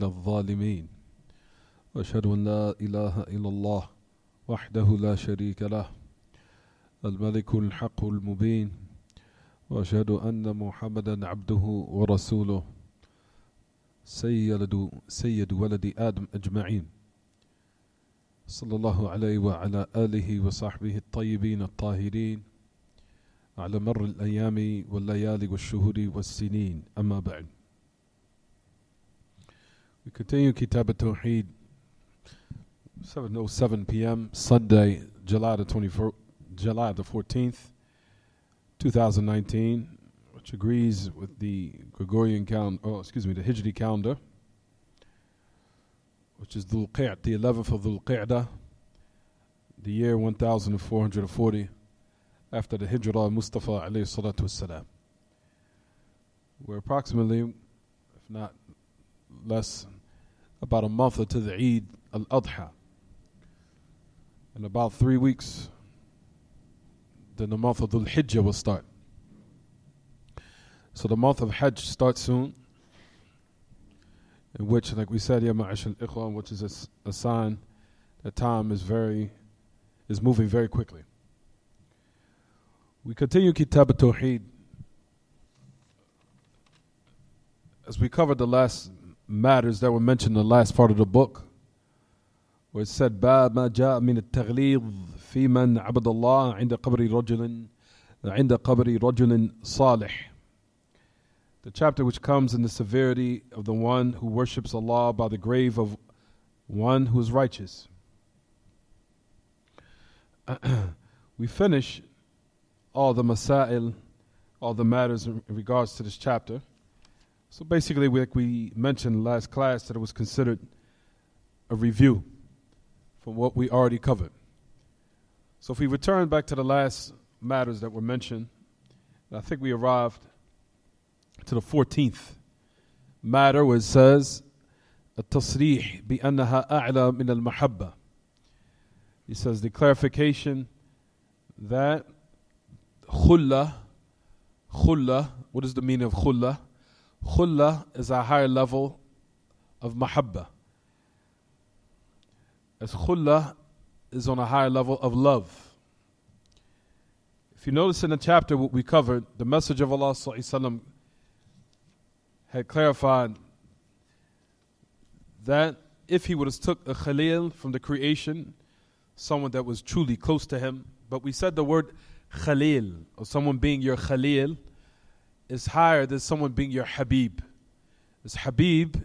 الظالمين وأشهد أن لا إله إلا الله وحده لا شريك له الملك الحق المبين وأشهد أن محمدا عبده ورسوله سيد ولد آدم أجمعين صلى الله عليه وعلى آله وصحبه الطيبين الطاهرين على مر الأيام والليالي والشهور والسنين أما بعد. We continue Kitaab At-Tawheed, 7:07 p.m. Sunday, July the 14th, 2019, which agrees with the Gregorian calendar, the Hijri calendar, which is the 11th of Dhul Qa'dah, the year 1440 after the Hijrah of Mustafa alayhi salatu wassalam. We're approximately, if not less, about a month into the Eid al-Adha. In about 3 weeks, then the month of Dhul Hijjah will start. So the month of Hajj starts soon, in which, like we said, Ya Ma'ash al-Ikhwan, which is a sign that time is moving very quickly. We continue Kitaab At-Tawheed as we covered the last matters that were mentioned in the last part of the book, where it said باب ما جاء من التغليظ في من عبد الله عند قبر رجل صالح. The chapter which comes in the severity of the one who worships Allah by the grave of one who is righteous. We finish all the masail, all the matters in regards to this chapter. So basically, like we mentioned in the last class, that it was considered a review from what we already covered. So if we return back to the last matters that were mentioned, I think we arrived to the 14th matter, where it says التصريح بأنها أعلى من المحبة. He says the clarification that khulla, what is the meaning of khulla? Khulla is a higher level of mahabba, as khulla is on a higher level of love. If you notice in the chapter what we covered, the Messenger of Allah ﷺ had clarified that if he would have took a khalil from the creation, someone that was truly close to him, but we said the word khalil, or someone being your khalil, is higher than someone being your habib. As habib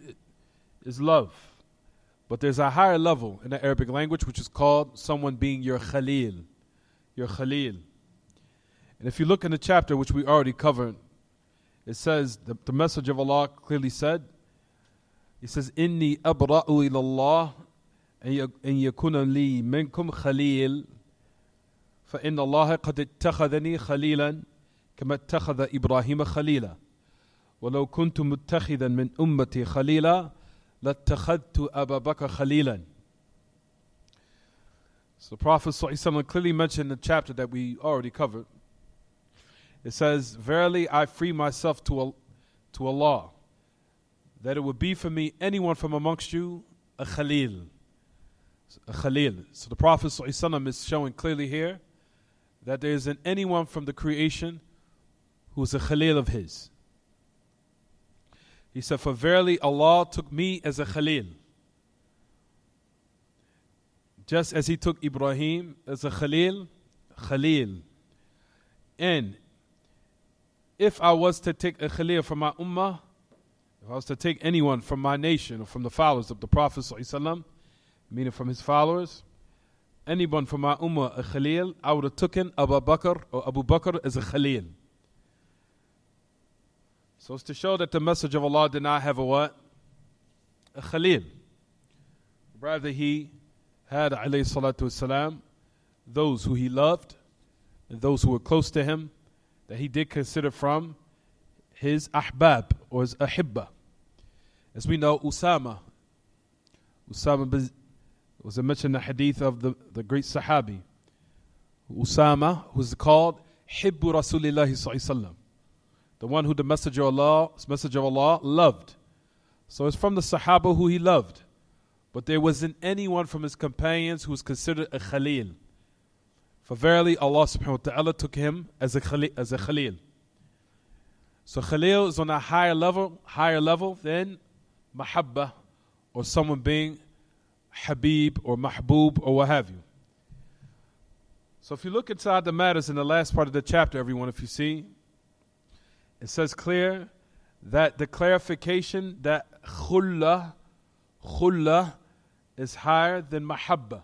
is love, but there's a higher level in the Arabic language which is called someone being your khalil. Your khalil. And if you look in the chapter which we already covered, it says, the message of Allah clearly said, He says, Inni abra'u ilallah an yakuna li minkum khalil fa inna Allah qad ittakhadhani khalilan كما اتخذ إبراهيم خليلا ولو كنت متخذا من أمتي خليلا لاتخذت أبا بكر خليلا. So the Prophet ﷺ clearly mentioned in the chapter that we already covered. It says, verily I free myself to Allah, that it would be for me anyone from amongst you a khalil. A khalil. So the Prophet ﷺ is showing clearly here that there isn't anyone from the creation who is a khalil of his. He said, for verily Allah took me as a khalil, just as He took Ibrahim as a khalil. And if I was to take a khalil from my ummah, if I was to take anyone from my nation or from the followers of the Prophet ﷺ, meaning from his followers, anyone from my ummah a khalil, I would have taken Abu Bakr as a khalil. So it's to show that the message of Allah did not have a what? A khalil. Rather, he had, alayhi salatu wasalam, those who he loved and those who were close to him that he did consider from his ahbab or his ahibba. As we know, Usama was mentioned in the hadith of the great Sahabi. Usama was called Hibbu Rasulillahi sallallahu alaihi wasallam, the one who the Messenger of Allah loved So it's from the Sahaba who he loved. But there wasn't anyone from his companions who was considered a Khalil. For verily Allah subhanahu wa ta'ala took him as a Khalil. So Khalil is on a higher level than Mahabba, or someone being Habib or Mahbub or what have you. So if you look inside the matters in the last part of the chapter, everyone, if you see, it says clear that the clarification that khulla is higher than mahabba.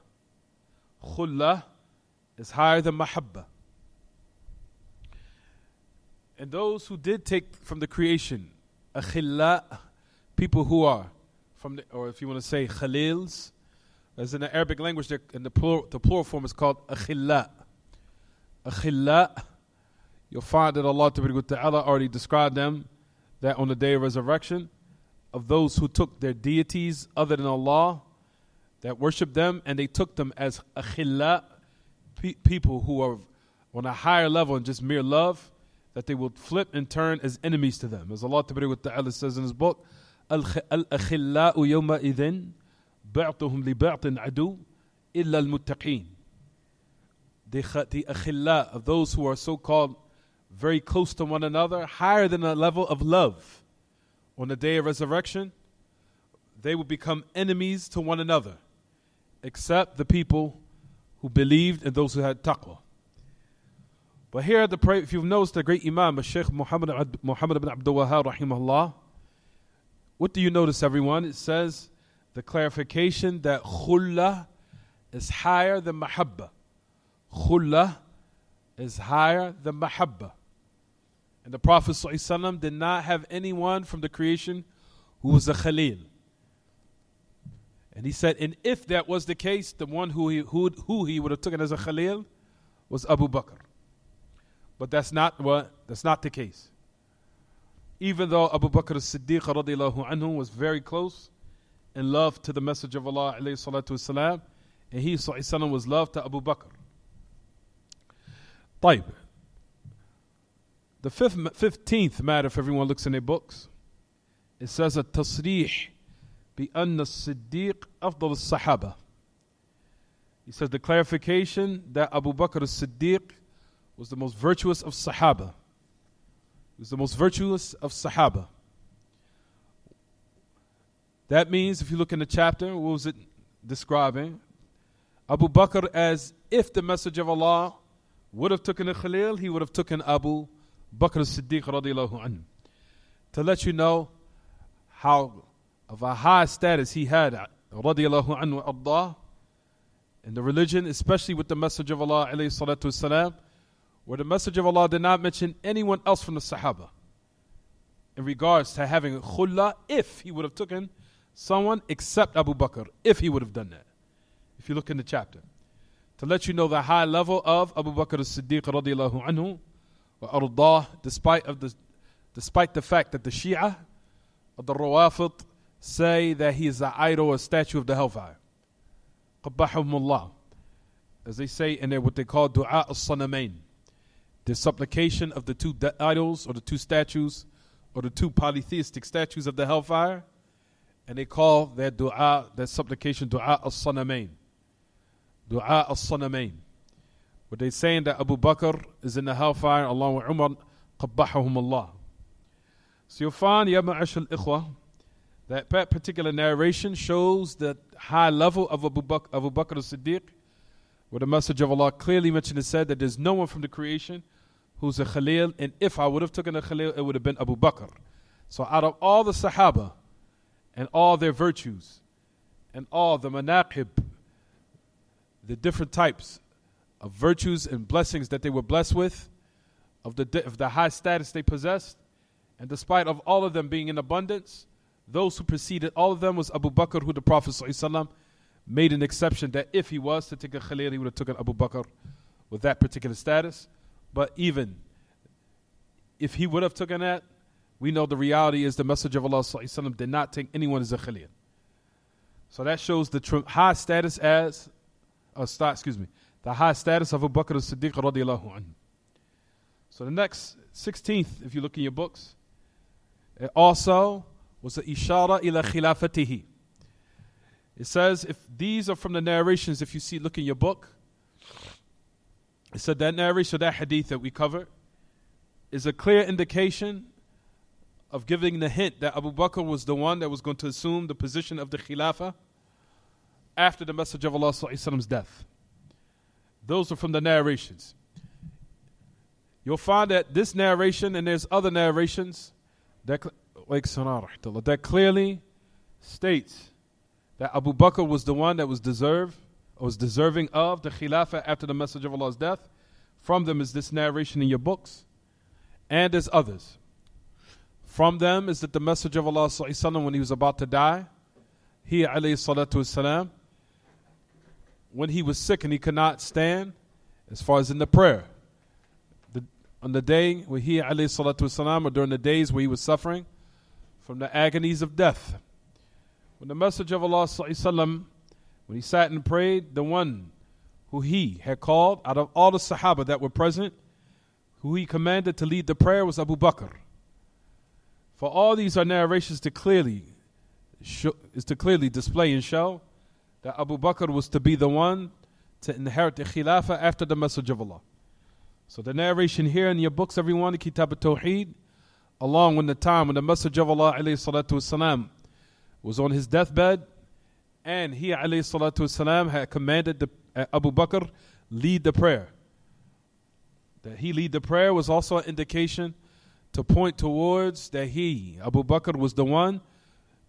Khulla is higher than mahabba. And those who did take from the creation, akhilla, people who are from the, or if you want to say khalils, as in the Arabic language, in the plural form is called akhilla. Akhilla, you'll find that Allah Ta'ala already described them, that on the day of resurrection, of those who took their deities other than Allah, that worship them, and they took them as akhilla, people who are on a higher level and just mere love, that they will flip and turn as enemies to them. As Allah Ta'ala says in His book, Al-akhilla'u yawma idhin ba'tuhum li ba'tin adu illa al-muttaqeen. The akhilla of those who are so-called very close to one another, higher than a level of love. On the day of resurrection, they will become enemies to one another, except the people who believed and those who had taqwa. But here, if you've noticed, the great Imam, Shaykh Muhammad ibn Abdul Wahhab, rahimahullah, what do you notice, everyone? It says the clarification that khulla is higher than mahabba. Khulla is higher than mahabba. And the Prophet ﷺ did not have anyone from the creation who was a Khalil. And he said, and if that was the case, the one who he would have taken as a Khalil was Abu Bakr. But that's not the case. Even though Abu Bakr as-Siddiq radiallahu anhu was very close in love to the Messenger of Allah alayhi salatu wasalam, and he ﷺ was loved to Abu Bakr. طيب. The 15th matter, if everyone looks in their books, it says التصريح بأن الصديق أفضل الصحابة. He says the clarification that Abu Bakr as-Siddiq was the most virtuous of Sahaba. He was the most virtuous of Sahaba. That means, if you look in the chapter, what was it describing? Abu Bakr, as if the Messenger of Allah would have taken a Khalil, he would have taken Abu Bakr as-Siddiq radiallahu anhu. To let you know how of a high status he had radiallahu anhu ardah in the religion, especially with the Messenger of Allah alayhi salatu wasalam, where the Messenger of Allah did not mention anyone else from the Sahaba in regards to having a khulla, if he would have taken someone except Abu Bakr, if he would have done that. If you look in the chapter, to let you know the high level of Abu Bakr as-Siddiq radiallahu anhu wa ardah, despite the fact that the Shia of the Rawafid say that he is an idol or statue of the hellfire. Qabbahumullah. As they say in there, what they call du'a as-sanamain, the supplication of the two idols or the two statues or the two polytheistic statues of the hellfire, and they call their dua, their supplication, dua as-sanamain. Dua as-sanamain. But they're saying that Abu Bakr is in the hellfire along with Umar, qabbahumullah. So you'll find, ya ma'ashal ikhwah, that particular narration shows the high level of Abu Bakr as-Siddiq, where the Messenger of Allah clearly mentioned and said that there's no one from the creation who's a Khalil, and if I would have taken a Khalil, it would have been Abu Bakr. So out of all the Sahaba and all their virtues and all the manaqib, the different types of virtues and blessings that they were blessed with, of the high status they possessed, and despite of all of them being in abundance, those who preceded all of them was Abu Bakr, who the Prophet ﷺ made an exception that if he was to take a Khalil, he would have taken Abu Bakr with that particular status. But even if he would have taken that, we know the reality is the Messenger of Allah ﷺ did not take anyone as a Khalil. So that shows the high status the high status of Abu Bakr as-Siddiq radiallahu anhu. So the next 16th, if you look in your books, it also was an ishara ila khilafatihi. It says, if these are from the narrations, if you see, look in your book, it said that narration, that hadith that we covered, is a clear indication of giving the hint that Abu Bakr was the one that was going to assume the position of the Khilafah after the Messenger of Allah's death. Those are from the narrations. You'll find that this narration, and there's other narrations, that clearly states that Abu Bakr was the one that was deserving of the Khilafah after the Messenger of Allah's death. From them is this narration in your books, and there's others. From them is that the Messenger of Allah when he was about to die, he alayhi salatu wasalam, when he was sick and he could not stand, as far as in the prayer, on the day when he alayhi salatu wasalam, or during the days where he was suffering from the agonies of death, when the Messenger of Allah when he sat and prayed, the one who he had called out of all the Sahaba that were present, who he commanded to lead the prayer, was Abu Bakr. For all these are narrations to clearly display and show that Abu Bakr was to be the one to inherit the Khilafah after the Messenger of Allah. So the narration here in your books, everyone, the Kitaab At-Tawheed, along with the time when the Messenger of Allah alayhi salatu wasalam was on his deathbed, and he alayhi salatu wasalam had commanded Abu Bakr lead the prayer. That he lead the prayer was also an indication to point towards that he, Abu Bakr, was the one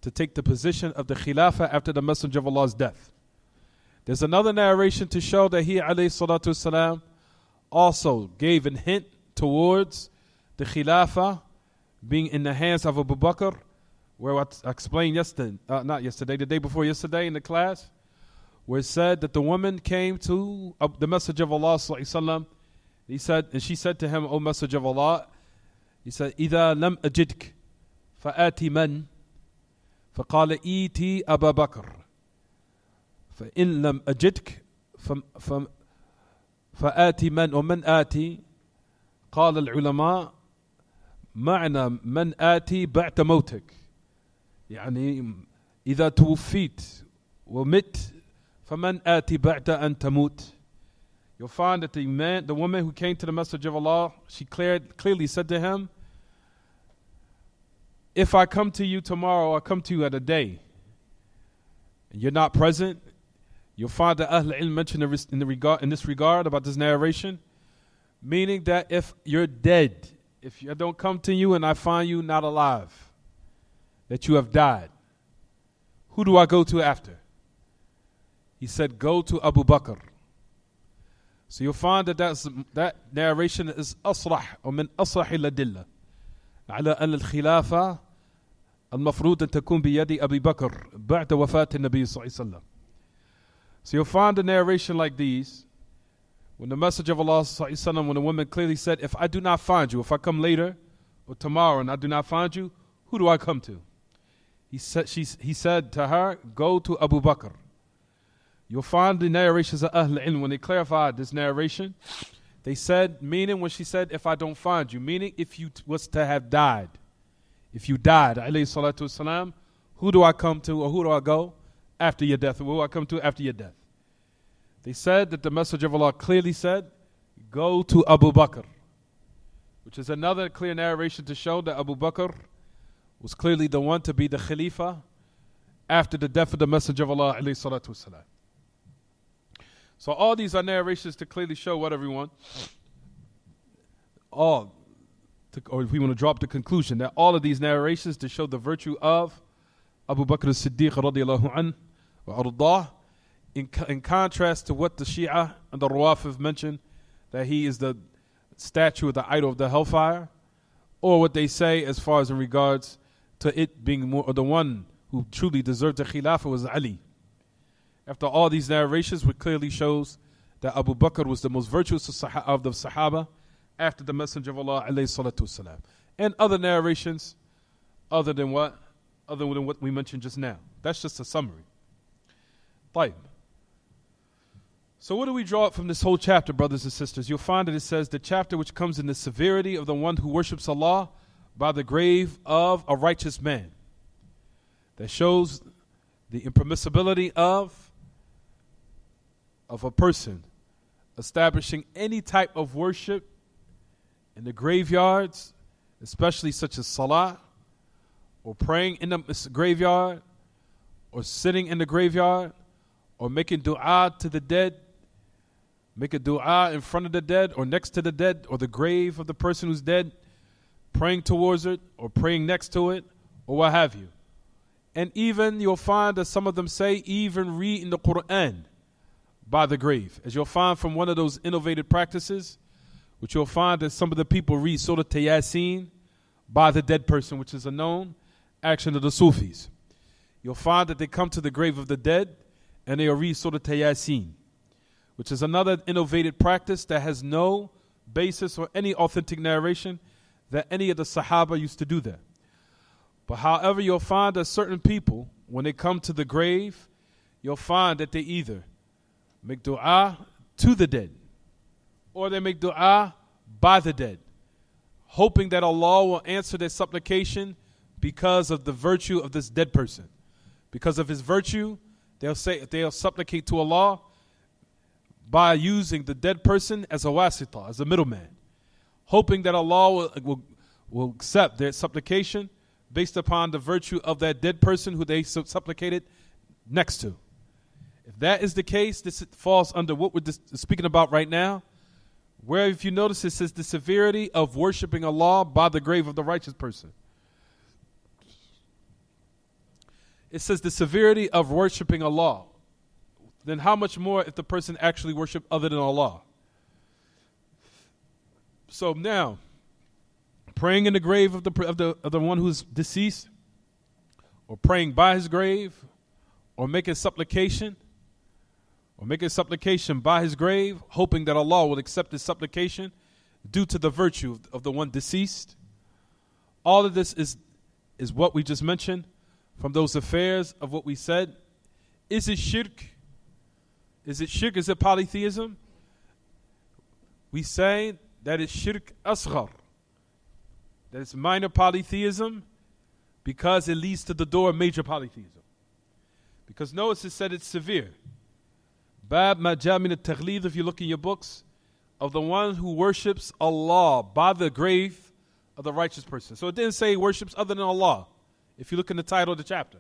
to take the position of the Khilafah after the Messenger of Allah's death. There's another narration to show that he alayhi salatu wasalam also gave a hint towards the Khilafah being in the hands of Abu Bakr, where I explained the day before yesterday in the class, where it said that the woman came to the Messenger of Allah sallallahu and she said to him, O Messenger of Allah, he said, إِذَا لَمْ أَجِدْكَ فَآتِ مَنْ فَقَالَ إِيتِي أَبَا بَكْرَ فَإِنْ لَمْ أَجِدْكَ فآتِ من ومن آتي قال العلماء معنى من آتي بعد موتك يعني إذا توفيت ومت فمن آتي بعد أن تموت. You'll find that the woman who came to the Messenger of Allah, she clearly said to him, if I come to you tomorrow, I come to you at a day, and you're not present, you'll find that Ahl Ilm mentioned in this regard about this narration, meaning that if you're dead, if I don't come to you and I find you not alive, that you have died, who do I go to after? He said, go to Abu Bakr. So you'll find that narration is أصرح ومن أصرح الأدلة على أن الخلافة المفروض أن تكون بيد أبي بكر بعد وفاة النبي صلى الله عليه وسلم. So you'll find a narration like these, when the Messenger of Allah صلى الله عليه وسلم, when the woman clearly said, if I do not find you, if I come later or tomorrow and I do not find you, who do I come to? He said to her, go to Abu Bakr. You'll find the narrations of Ahl Ilm, when they clarified this narration, they said, meaning when she said, if I don't find you, meaning if you was to have died, if you died, alayhi salatu wasalam, who do I come to, or who do I go after your death, or who do I come to after your death? They said that the Messenger of Allah clearly said, go to Abu Bakr, which is another clear narration to show that Abu Bakr was clearly the one to be the Khalifa after the death of the Messenger of Allah alayhi salatu wasalam. So all these are narrations to clearly show what everyone, or if we want to drop the conclusion, that all of these narrations to show the virtue of Abu Bakr as-Siddiq radiallahu anhu wa ardah, in contrast to what the Shia and the Rawafid mention, that he is the statue of the idol of the hellfire, or what they say as far as in regards to it being more, or the one who truly deserved the Khilafah was Ali. After all these narrations, which clearly shows that Abu Bakr was the most virtuous of the Sahaba after the Messenger of Allah alayhi salatu wasalam. And other narrations other than what we mentioned just now. That's just a summary. طيب. So what do we draw up from this whole chapter, brothers and sisters? You'll find that it says the chapter which comes in the severity of the one who worships Allah by the grave of a righteous man. that shows the impermissibility of a person establishing any type of worship in the graveyards, especially such as salah, or praying in the graveyard, or sitting in the graveyard, or making dua to the dead, make a dua in front of the dead or next to the dead or the grave of the person who's dead, praying towards it or praying next to it or what have you. And even you'll find that some of them say even reading the Quran by the grave. As you'll find from one of those innovative practices, which you'll find that some of the people read Surah Yasin by the dead person, which is a known action of the Sufis. You'll find that they come to the grave of the dead and they'll read Surah Yasin, which is another innovative practice that has no basis or any authentic narration that any of the Sahaba used to do that. But however, you'll find that certain people, when they come to the grave, you'll find that they either make dua to the dead or they make dua by the dead, hoping that Allah will answer their supplication because of the virtue of this dead person. Because of his virtue, they'll supplicate to Allah by using the dead person as a wasita, as a middleman, hoping that Allah will accept their supplication based upon the virtue of that dead person who they supplicated next to. If that is the case, this falls under what we're speaking about right now, where if you notice it says the severity of worshiping Allah by the grave of the righteous person. It says the severity of worshiping Allah. Then how much more if the person actually worship other than Allah? So now, praying in the grave of the one who's deceased, or praying by his grave, or making supplication by his grave, hoping that Allah will accept his supplication due to the virtue of the one deceased. All of this is what we just mentioned from those affairs of what we said. Is it shirk? Is it shirk? Is it polytheism? We say that it's shirk asghar, that it's minor polytheism because it leads to the door of major polytheism. Because notice it said it's severe. Bab ma ja min at-Taghlid, if you look in your books, of the one who worships Allah by the grave of the righteous person. So it didn't say he worships other than Allah. If you look in the title of the chapter,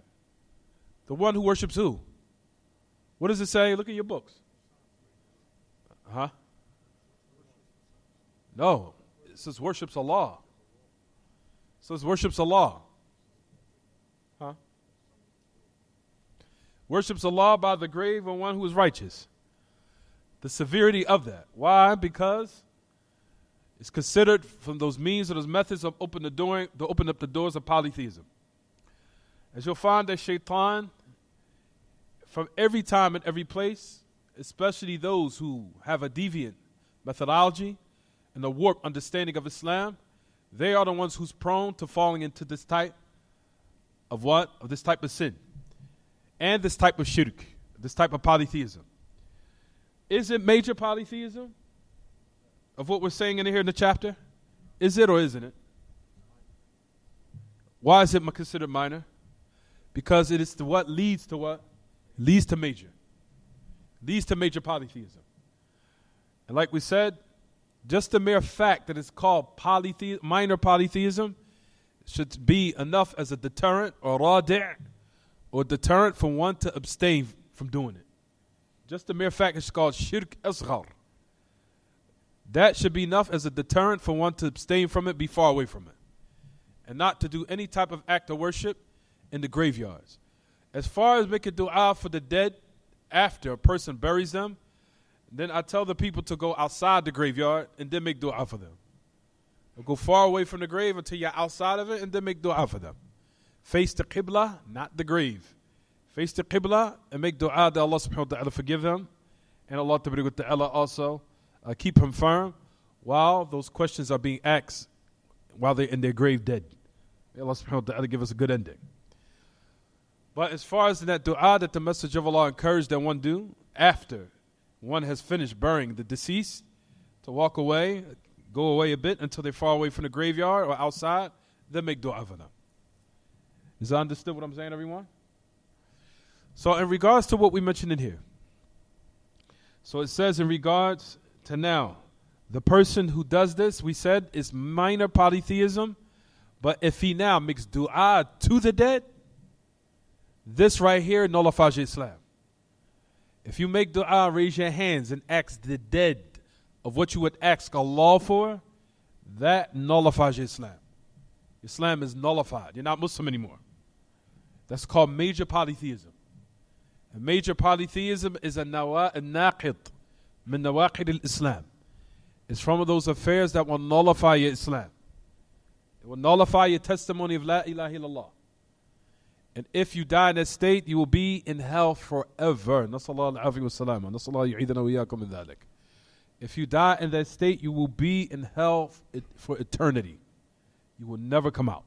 the one who worships who? What does it say? Look at your books. No, it says worships Allah. It says worships Allah. Worships Allah by the grave of one who is righteous. The severity of that. Why? Because it's considered from those means or those methods of open up the doors of polytheism. As you'll find that shaitan, from every time and every place, especially those who have a deviant methodology and a warped understanding of Islam, they are the ones who's prone to falling into this type of what? Of this type of sin. And this type of shirk, this type of polytheism. Is it major polytheism of what we're saying in here in the chapter? Is it or isn't it? Why is it considered minor? Because it is to what leads to what? Leads to major. Leads to major polytheism. And like we said, just the mere fact that it's called minor polytheism should be enough as a deterrent or radi' or deterrent from one to abstain from doing it. Just the mere fact it's called shirk asghar. That should be enough as a deterrent for one to abstain from it, be far away from it. And not to do any type of act of worship in the graveyards. As far as making dua for the dead after a person buries them, then I tell the people to go outside the graveyard and then make dua for them. Or go far away from the grave until you're outside of it and then make dua for them. Face the Qibla, not the grave. Face the Qibla and make dua that Allah subhanahu wa ta'ala forgive them. And Allah ta'ala also keep them firm while those questions are being asked while they're in their grave dead. May Allah subhanahu wa ta'ala give us a good ending. But as far as that dua that the Messenger of Allah encouraged that one do after one has finished burying the deceased, to walk away, go away a bit until they're far away from the graveyard or outside, then make dua for them. Is that understood what I'm saying, everyone? So in regards to what we mentioned in here, so it says in regards to now, the person who does this, we said, is minor polytheism. But if he now makes dua to the dead, this right here nullifies Islam. If you make dua, raise your hands and ask the dead of what you would ask Allah for, that nullifies Islam. Islam is nullified. You're not Muslim anymore. That's called major polytheism. And major polytheism is a naqid min nawaqid al-Islam. It's from those affairs that will nullify your Islam. It will nullify your testimony of La ilaha illallah. And if you die in that state, you will be in hell forever. Nasallallahu alayhi wa sallam. Nasallahu yu'idana wa iyyakum min dhalik. If you die in that state, you will be in hell for eternity. You will never come out.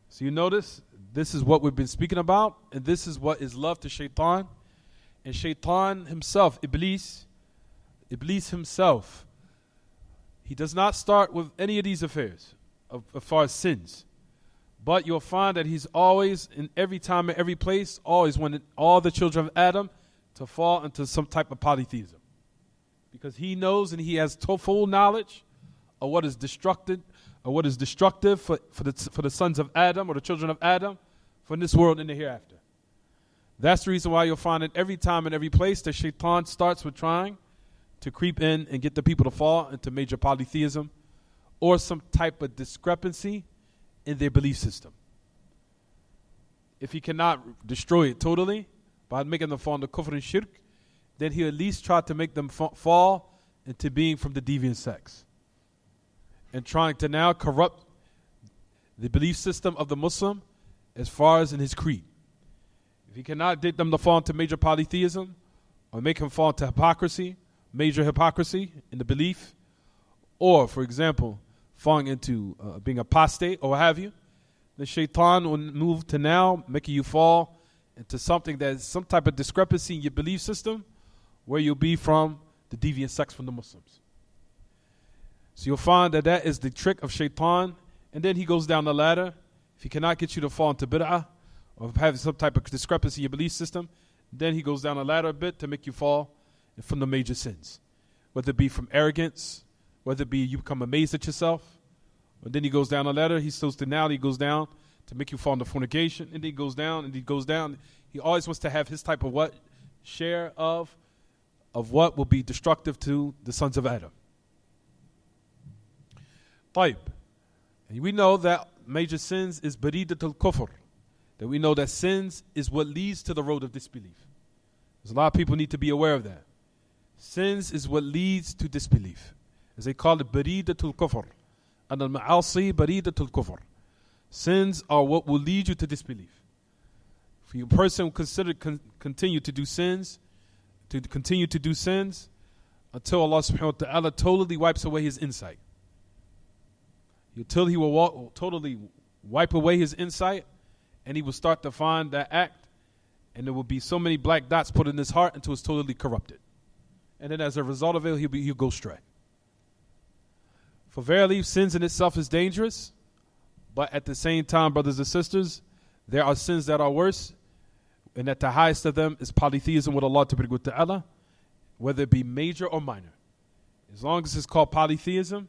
So you notice, this is what we've been speaking about, and this is what is love to shaitan. And shaitan himself, Iblis himself, he does not start with any of these affairs as far as sins. But you'll find that he's always, in every time and every place, always wanted all the children of Adam to fall into some type of polytheism. Because he knows and he has full knowledge of what is destructive, for the sons of Adam or the children of Adam for this world and the hereafter. That's the reason why you'll find it every time and every place that shaitan starts with trying to creep in and get the people to fall into major polytheism or some type of discrepancy in their belief system. If he cannot destroy it totally by making them fall into kufr and shirk, then he'll at least try to make them fall into being from the deviant sects and trying to now corrupt the belief system of the Muslim as far as in his creed. If he cannot get them to fall into major polytheism or make him fall into hypocrisy, major hypocrisy in the belief, or, for example, falling into being apostate or what have you, the shaitan will move to now making you fall into something that is some type of discrepancy in your belief system where you'll be from the deviant sects from the Muslims. So you'll find that that is the trick of shaitan, and then he goes down the ladder. If he cannot get you to fall into bid'ah or have some type of discrepancy in your belief system, then he goes down the ladder a bit to make you fall from the major sins, whether it be from arrogance, whether it be you become amazed at yourself. And then he goes down the ladder. He goes down to make you fall into fornication, and then he goes down and he goes down. He always wants to have his type of what share of what will be destructive to the sons of Adam. Taib. And we know that major sins is baridatul kufr. That we know that sins is what leads to the road of disbelief. There's a lot of people need to be aware of that. Sins is what leads to disbelief. As they call it, baridatul kufr. And al-ma'asi baridatul kufr. Sins are what will lead you to disbelief. For a person who continue to do sins until Allah subhanahu wa ta'ala totally wipes away his insight. Until he will totally wipe away his insight, and he will start to find that act, and there will be so many black dots put in his heart until it's totally corrupted. And then as a result of it, he'll go astray. For verily, sins in itself is dangerous, but at the same time, brothers and sisters, there are sins that are worse, and that the highest of them is polytheism with Allah ta'ala, whether it be major or minor. As long as it's called polytheism,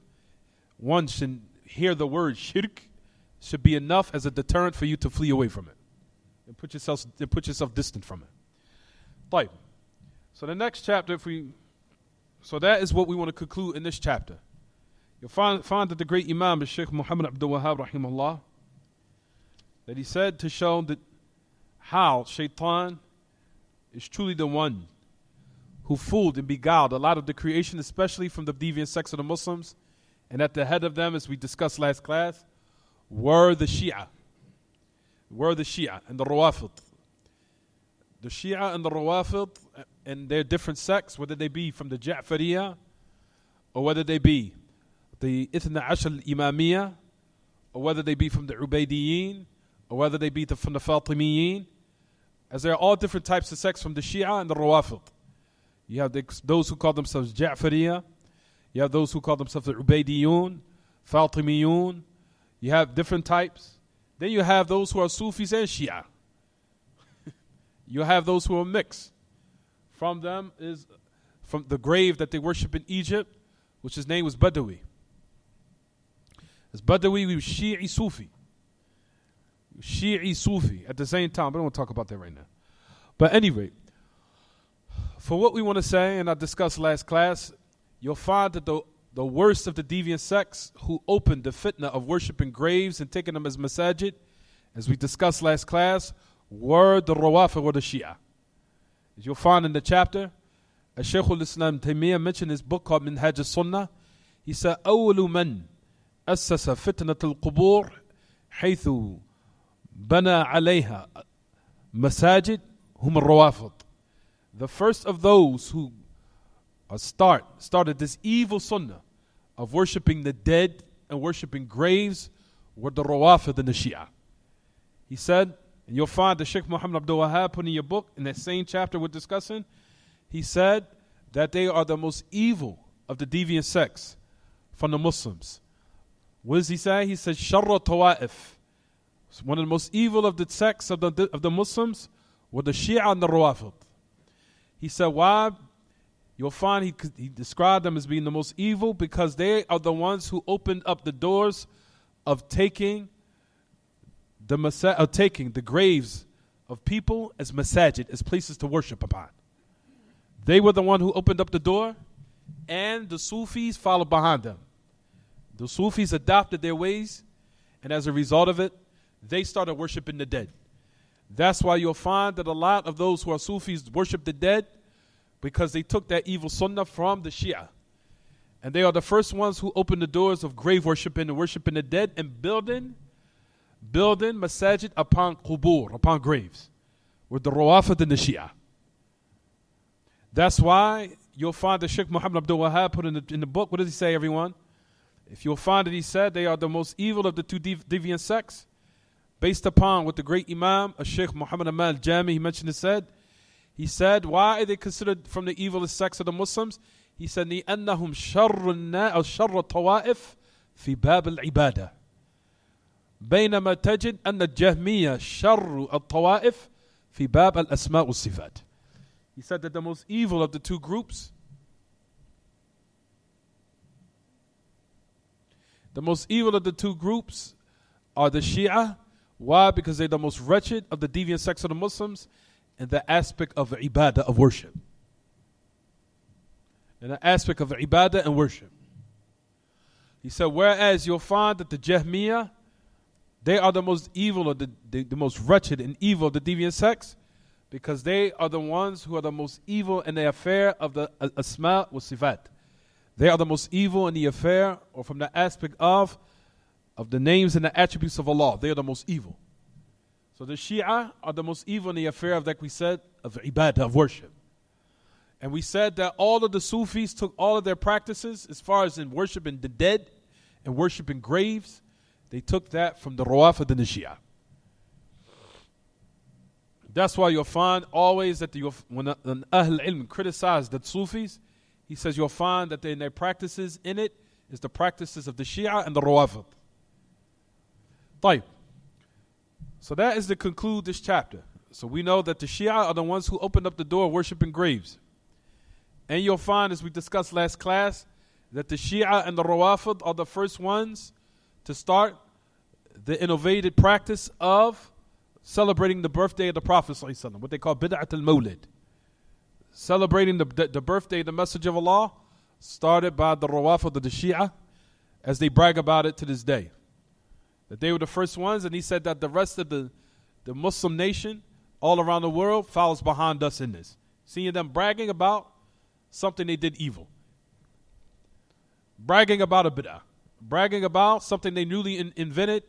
one should hear the word shirk should be enough as a deterrent for you to flee away from it and put yourself distant from it. Taib. So the next chapter, so that is what we want to conclude in this chapter. You'll find that the great Imam, Sheikh Muhammad Abdul Wahhab rahimahullah, that he said to show that how shaitan is truly the one who fooled and beguiled a lot of the creation, especially from the deviant sects of the Muslims. And at the head of them, as we discussed last class, were the Shia. And the Rawafid. The Shia and the Rawafid and their different sects, whether they be from the Ja'fariyah or whether they be the Ithna Ashar al-Imamiyah or whether they be from the Ubaydiyyin or whether they be from the Fatimiyyin, as there are all different types of sects from the Shia and the Rawafid. You have those who call themselves Ja'fariyah. You have those who call themselves the Ubaydiyyun, Fatimiyun. You have different types Then you have those who are Sufis and Shia. You have those who are mixed. From them is from the grave that they worship in Egypt, which his name was Badawi. It's Badawi, we was Shi'i Sufi. Shi'i Sufi at the same time. But I don't want to talk about that right now. But anyway, for what we want to say, and I discussed last class, you'll find that the worst of the deviant sects who opened the fitna of worshiping graves and taking them as masajid, as we discussed last class, were the Rawafid or the Shia. As you'll find in the chapter, Shaykh al-Islam Taymiyyah mentioned his book called Minhaj al-Sunnah. He said, أول من أسس فتنة القبور حيث بنى عليها مساجد هم الروافض. The first of those who started this evil sunnah of worshiping the dead and worshiping graves were the Rawafid and the Shia. He said, and you'll find the Sheikh Muhammad Abdul Wahab put in your book, in that same chapter we're discussing, he said that they are the most evil of the deviant sects from the Muslims. What does he say? He says, Sharra Tawa'if. One of the most evil of the sects of the Muslims were the Shia and the Rawafid. He said, why? You'll find he described them as being the most evil because they are the ones who opened up the doors of taking the graves of people as masajid, as places to worship upon. They were the one who opened up the door, and the Sufis followed behind them. The Sufis adopted their ways, and as a result of it, they started worshiping the dead. That's why you'll find that a lot of those who are Sufis worship the dead, because they took that evil sunnah from the Shia. And they are the first ones who opened the doors of grave worshiping and worshiping the dead and building masajid upon qubur, upon graves, with the Rawafid and the Shia. That's why you'll find the Sheikh Muhammad Abdul Wahab put in the book, what does he say, everyone? If you'll find that he said they are the most evil of the two deviant sects, based upon what the great Imam, Sheikh Muhammad Amal Jami, he mentioned and said. He said, why are they considered from the evilest sects of the Muslims? He said, لأنهم شر الطوائف في باب العبادة بينما تجد أن الجهمية شر الطوائف في باب الأسماء والصفات. He said that the most evil of the two groups, are the Shia. Why? Because they're the most wretched of the deviant sects of the Muslims in the aspect of ibadah, of worship. In the aspect of ibadah and worship. He said, whereas you'll find that the Jahmiyyah, they are the most evil, or the most wretched and evil of the deviant sects, because they are the ones who are the most evil in the affair of the asma wa sifat. They are the most evil in the affair, or from the aspect of the names and the attributes of Allah. They are the most evil. So the Shia are the most evil in the affair of, like we said, of ibadah, of worship. And we said that all of the Sufis took all of their practices, as far as in worshiping the dead and worshiping graves, they took that from the Rawafid and the Shia. That's why you'll find always that when an Ahl Ilm criticized the Sufis, he says you'll find that in their practices in it is the practices of the Shia and the Rawafid. طيب. So that is to conclude this chapter. So we know that the Shia are the ones who opened up the door of worshiping graves. And you'll find, as we discussed last class, that the Shia and the Rawafid are the first ones to start the innovated practice of celebrating the birthday of the Prophet ﷺ, what they call Bid'at al-Mawlid. Celebrating the birthday of the Messenger of Allah, started by the Rawafid of the Shia, as they brag about it to this day. That they were the first ones, and he said that the rest of the Muslim nation all around the world follows behind us in this. Seeing them bragging about something they did evil. Bragging about a bid'ah. Bragging about something they newly invented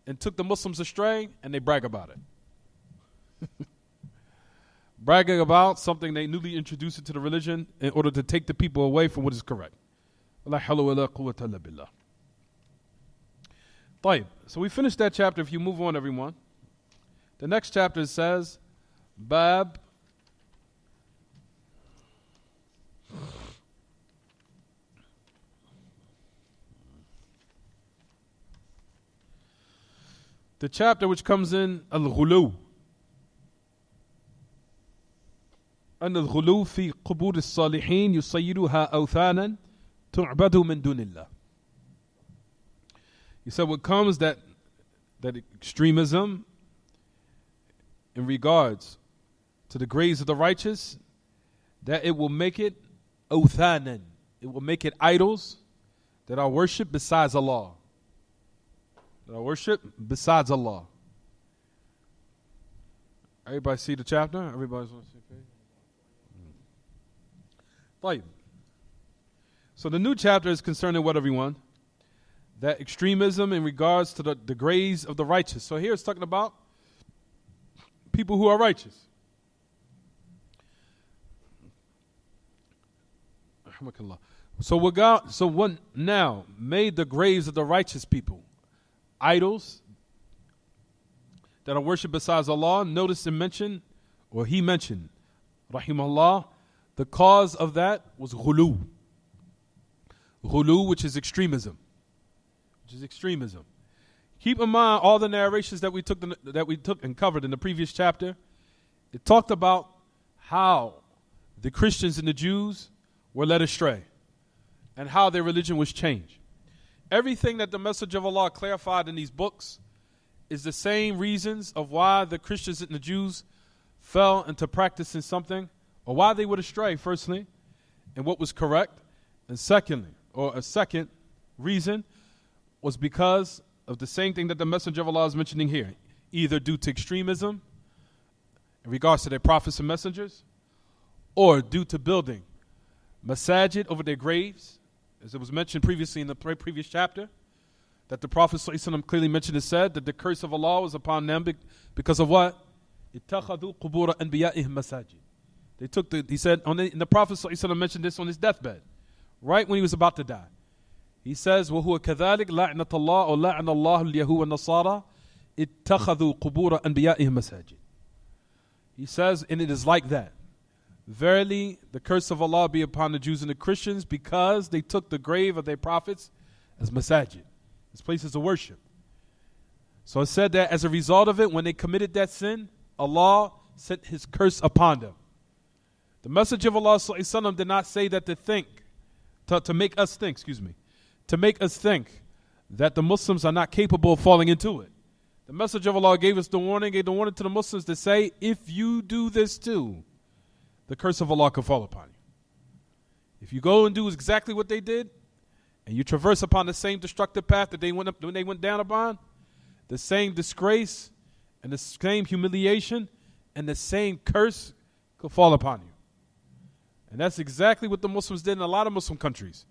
and took the Muslims astray, and they brag about it. Bragging about something they newly introduced into the religion in order to take the people away from what is correct. La hawla wa la quwwata illa billah. So we finished that chapter. If you move on, everyone. The next chapter says, Bab the chapter which comes in Al-Ghulu. أن الغلو في قبور الصالحين يصيرها أوثانا تعبد من دون الله. He said what comes that extremism in regards to the graves of the righteous, that it will make it awthanan. It will make it idols that are worshipped besides Allah. That are worshipped besides Allah. Everybody see the chapter? Everybody's on the same page? Fine. So the new chapter is concerning what, everyone? That extremism in regards to the graves of the righteous. So here it's talking about people who are righteous. So what now made the graves of the righteous people idols that are worshipped besides Allah? Notice he mentioned, rahimahullah, the cause of that was ghulu. Ghulu, which is extremism. Keep in mind all the narrations that we took and covered in the previous chapter. It talked about how the Christians and the Jews were led astray and how their religion was changed. Everything that the message of Allah clarified in these books is the same reasons of why the Christians and the Jews fell into practicing something, or why they went astray, firstly, and what was correct, and secondly, or a second reason, was because of the same thing that the Messenger of Allah is mentioning here, either due to extremism in regards to their prophets and messengers, or due to building masajid over their graves, as it was mentioned previously in the previous chapter, that the Prophet ﷺ clearly mentioned and said that the curse of Allah was upon them because of what? اتخذوا قبور أنبيائهم مساجد. They took he said, and the Prophet ﷺ mentioned this on his deathbed, right when he was about to die. He says, وَهُوَ كَذَلِكَ لَعْنَةَ اللَّهِ أو لَعْنَ اللَّهُ الْيَهُودَ وَالنَّصَارَى اتَّخَذُوا قُبُورَ أَنْبِيَائِهِمْ مَسَاجِدَ. He says, and it is like that. Verily, the curse of Allah be upon the Jews and the Christians because they took the grave of their prophets as masajid, as places of worship. So it said that as a result of it, when they committed that sin, Allah sent His curse upon them. The Messenger of Allah ﷺ did not say that to make us think that the Muslims are not capable of falling into it. The Messenger of Allah gave the warning to the Muslims to say, if you do this too, the curse of Allah could fall upon you. If you go and do exactly what they did, and you traverse upon the same destructive path that they went down upon, the same disgrace and the same humiliation and the same curse could fall upon you. And that's exactly what the Muslims did in a lot of Muslim countries.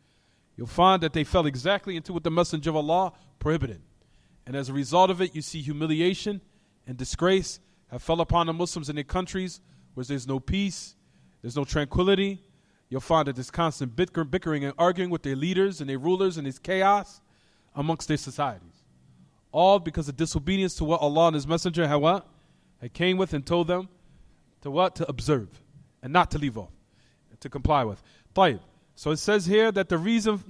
You'll find that they fell exactly into what the Messenger of Allah prohibited. And as a result of it, you see humiliation and disgrace have fell upon the Muslims in their countries where there's no peace, there's no tranquility. You'll find that there's constant bickering and arguing with their leaders and their rulers, and there's chaos amongst their societies. All because of disobedience to what Allah and His Messenger had came with and told them to observe and not to leave off, and to comply with. طيب. So it says here that the reason,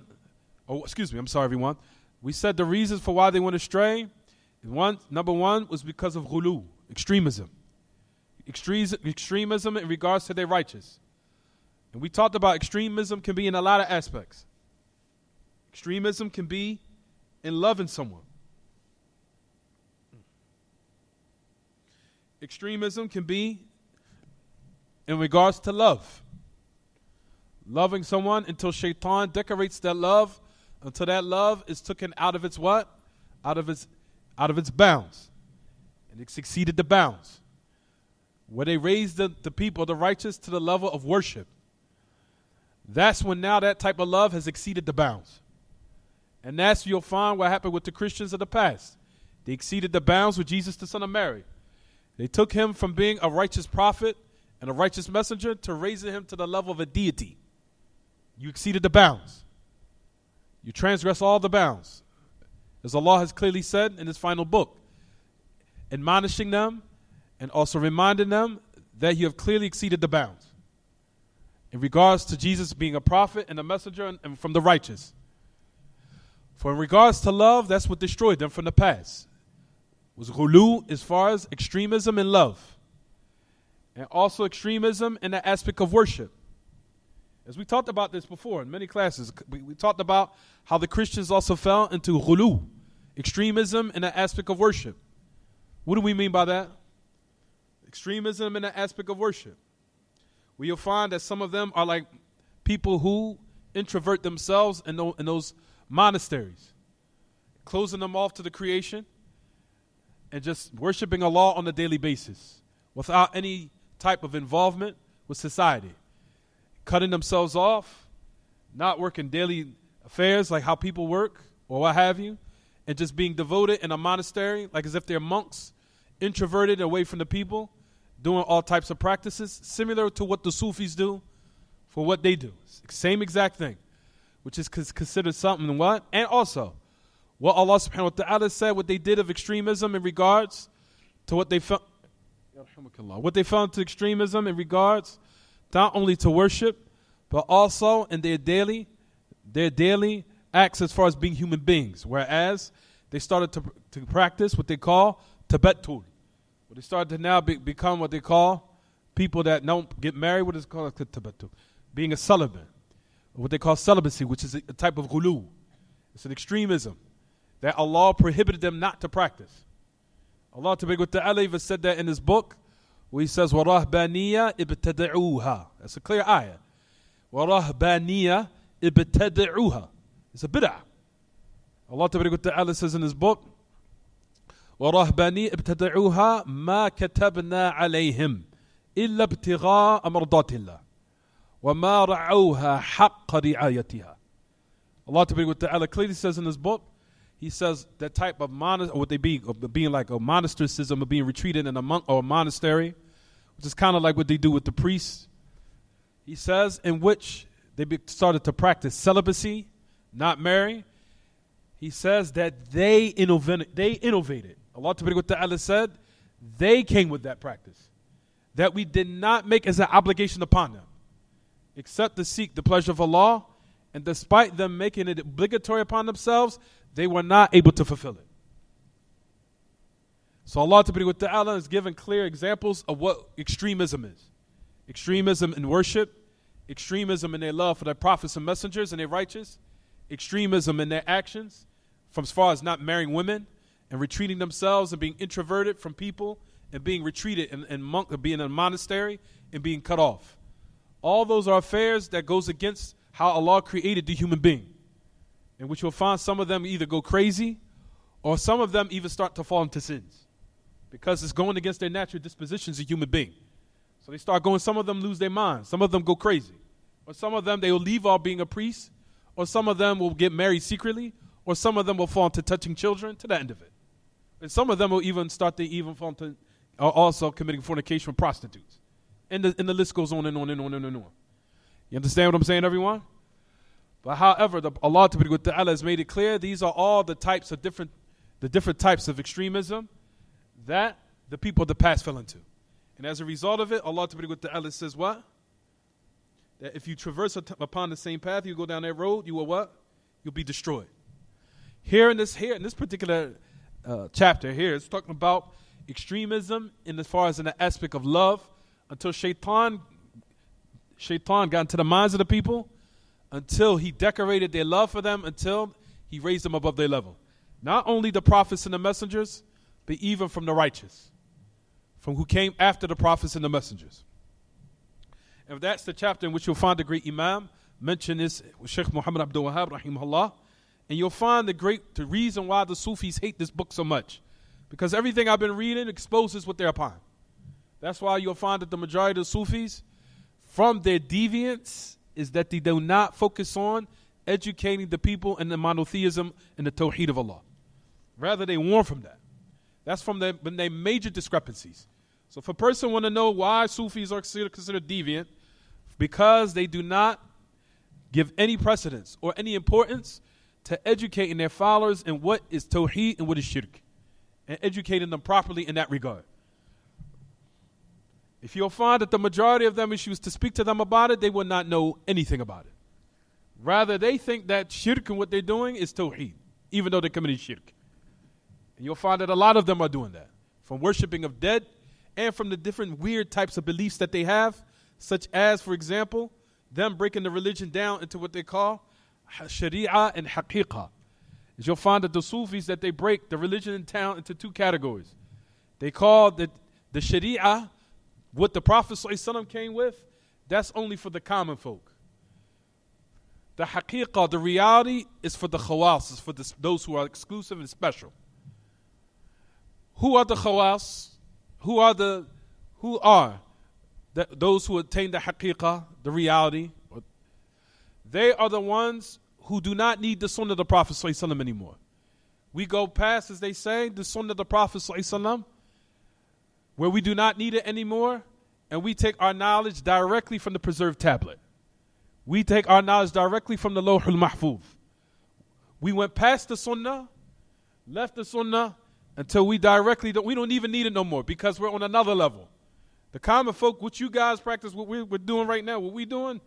everyone. We said the reasons for why they went astray, number one was because of ghulu, extremism. Extremism in regards to their righteous. And we talked about extremism can be in a lot of aspects. Extremism can be in loving someone. Extremism can be in regards to love. Loving someone until shaitan decorates that love, until that love is taken out of its what? Out of its bounds. And it's exceeded the bounds. Where they raised the people, the righteous, to the level of worship. That's when now that type of love has exceeded the bounds. And that's you'll find what happened with the Christians of the past. They exceeded the bounds with Jesus, the son of Mary. They took him from being a righteous prophet and a righteous messenger to raising him to the level of a deity. You exceeded the bounds. You transgress all the bounds. As Allah has clearly said in His final book, admonishing them and also reminding them that you have clearly exceeded the bounds in regards to Jesus being a prophet and a messenger and from the righteous. For in regards to love, that's what destroyed them from the past. was ghulu as far as extremism in love. And also extremism in the aspect of worship. As we talked about this before in many classes, we talked about how the Christians also fell into ghulu, extremism in the aspect of worship. What do we mean by that? Extremism in the aspect of worship. Well, you'll find that some of them are like people who introvert themselves in those monasteries, closing them off to the creation and just worshiping Allah on a daily basis without any type of involvement with society, cutting themselves off, not working daily affairs like how people work or what have you, and just being devoted in a monastery like as if they're monks, introverted away from the people, doing all types of practices similar to what the Sufis do for what they do. Same exact thing, which is considered something what? And also, what Allah subhanahu wa ta'ala said, what they did of extremism in regards to what they felt into extremism in regards not only to worship, but also in their daily acts as far as being human beings. Whereas they started to practice what they call tabattul. They started to now become what they call people that don't get married. What is called tabattul? Being a celibate. What they call celibacy, which is a type of ghulu. It's an extremism that Allah prohibited them not to practice. Allah Ta'ala even said that in His book, where He says, وَرَهْبَانِيَّ إِبْتَدَعُوهَا. That's a clear ayah. وَرَهْبَانِيَّ إِبْتَدَعُوهَا. It's a bid'ah. Allah Ta'ala says in His book, وَرَهْبَانِيَّ إِبْتَدَعُوهَا مَا كَتَبْنَا عَلَيْهِمْ إِلَّا ابْتِغَاءَ مَرْضَاتِ اللَّهِ وَمَا رَعَوْهَا حَقَّ رِعَايَتِهَا. Allah Ta'ala clearly says in His book, He says that type of being like a monasticism, of being retreated in a monk or a monastery, which is kind of like what they do with the priests. He says in which they started to practice celibacy, not marry. He says that they innovated. Allah Ta'ala said they came with that practice, that we did not make as an obligation upon them, except to seek the pleasure of Allah. And despite them making it obligatory upon themselves, they were not able to fulfill it. So Allah Ta'ala is giving clear examples of what extremism is. Extremism in worship, extremism in their love for their prophets and messengers and their righteous, extremism in their actions, from as far as not marrying women and retreating themselves and being introverted from people and being retreated and being in a monastery and being cut off. All those are affairs that goes against how Allah created the human being, in which you'll find some of them either go crazy or some of them even start to fall into sins because it's going against their natural dispositions as a human being. So they start going, some of them lose their minds, some of them go crazy, or some of them they will leave off being a priest, or some of them will get married secretly, or some of them will fall into touching children to the end of it. And some of them will even start to even fall into also committing fornication with prostitutes. And the list goes on and on and on and on and on. You understand what I'm saying, everyone? But however, Allah Ta'ala has made it clear these are all the different types of extremism that the people of the past fell into. And as a result of it, Allah Ta'ala says what? That if you traverse upon the same path, you go down that road, you will what? You'll be destroyed. Here in this particular chapter here, it's talking about extremism as far as in the aspect of love, until Shaitan got into the minds of the people, until he decorated their love for them, until he raised them above their level. Not only the prophets and the messengers, but even from the righteous, from who came after the prophets and the messengers. And that's the chapter in which you'll find the great Imam mention this with Sheikh Muhammad Abdul Wahhab rahimahullah. And you'll find the reason why the Sufis hate this book so much, because everything I've been reading exposes what they're upon. That's why you'll find that the majority of the Sufis, from their deviance, is that they do not focus on educating the people in the monotheism and the Tawheed of Allah. Rather, they warn from that. That's from their major discrepancies. So if a person want to know why Sufis are considered deviant, because they do not give any precedence or any importance to educating their followers in what is Tawheed and what is Shirk, and educating them properly in that regard. If you'll find that the majority of them, if you was to speak to them about it, they would not know anything about it. Rather, they think that shirk and what they're doing is tawheed, even though they're committing shirk. And you'll find that a lot of them are doing that. From worshiping of dead and from the different weird types of beliefs that they have, such as, for example, them breaking the religion down into what they call Sharia and Haqiqah. As you'll find that the Sufis, that they break the religion down into two categories. They call the Sharia, what the Prophet ﷺ came with, that's only for the common folk. The Haqiqah, the reality, is for the Khawas, is for those who are exclusive and special. Who are the Khawas? Who are those who attain the Haqiqah, the reality? They are the ones who do not need the Sunnah of the Prophet ﷺ anymore. We go past, as they say, the Sunnah of the Prophet ﷺ, where we do not need it anymore, and we take our knowledge directly from the preserved tablet. We take our knowledge directly from the Lawh al-Mahfuz. We went past the Sunnah, left the Sunnah, until we don't even need it no more, because we're on another level. The common folk, what you guys practice, what we're doing right now, what we're doing,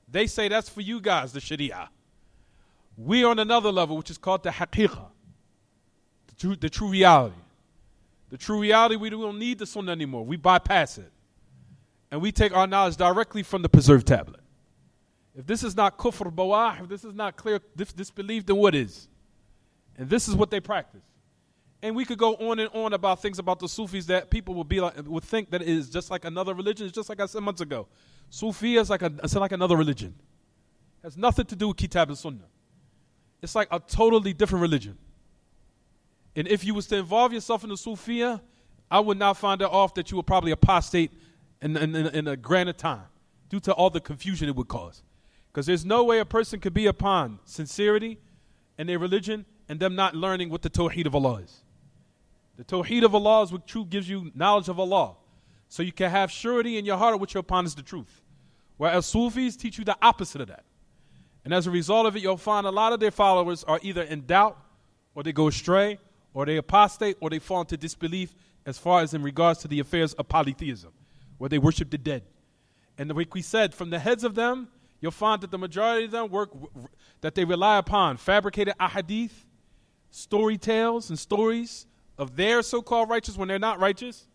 they say that's for you guys, the Sharia. We're on another level, which is called the Haqiqah, the true reality. The true reality, we don't need the Sunnah anymore. We bypass it. And we take our knowledge directly from the preserved tablet. If this is not kufr bawah, if this is not clear disbelief, then what is? And this is what they practice. And we could go on and on about things about the Sufis that people would think that it is just like another religion. It's just like I said months ago. Sufi is like another religion. It has nothing to do with Kitaab and Sunnah. It's like a totally different religion. And if you was to involve yourself in the Sufiya, I would not find it off that you would probably apostate in a granted time due to all the confusion it would cause. Because there's no way a person could be upon sincerity in their religion and them not learning what the Tawheed of Allah is. The Tawheed of Allah is what truth gives you knowledge of Allah. So you can have surety in your heart of what you're upon is the truth. Whereas Sufis teach you the opposite of that. And as a result of it, you'll find a lot of their followers are either in doubt, or they go astray, or they apostate, or they fall into disbelief as far as in regards to the affairs of polytheism, where they worship the dead. And like we said, from the heads of them, you'll find that the majority of them that they rely upon fabricated ahadith, story tales and stories of their so-called righteous when they're not righteous.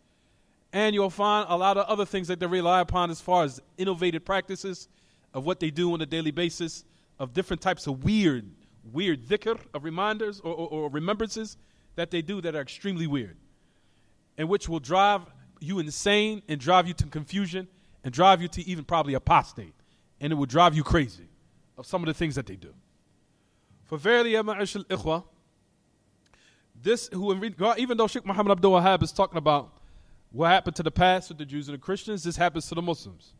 And you'll find a lot of other things that they rely upon as far as innovative practices of what they do on a daily basis, of different types of weird dhikr, of reminders or remembrances that they do that are extremely weird, and which will drive you insane and drive you to confusion and drive you to even probably apostate. And it will drive you crazy of some of the things that they do. For verily, ya ma'ashal ikhwa, even though Sheikh Muhammad Abdul Wahhab is talking about what happened to the past with the Jews and the Christians, this happens to the Muslims.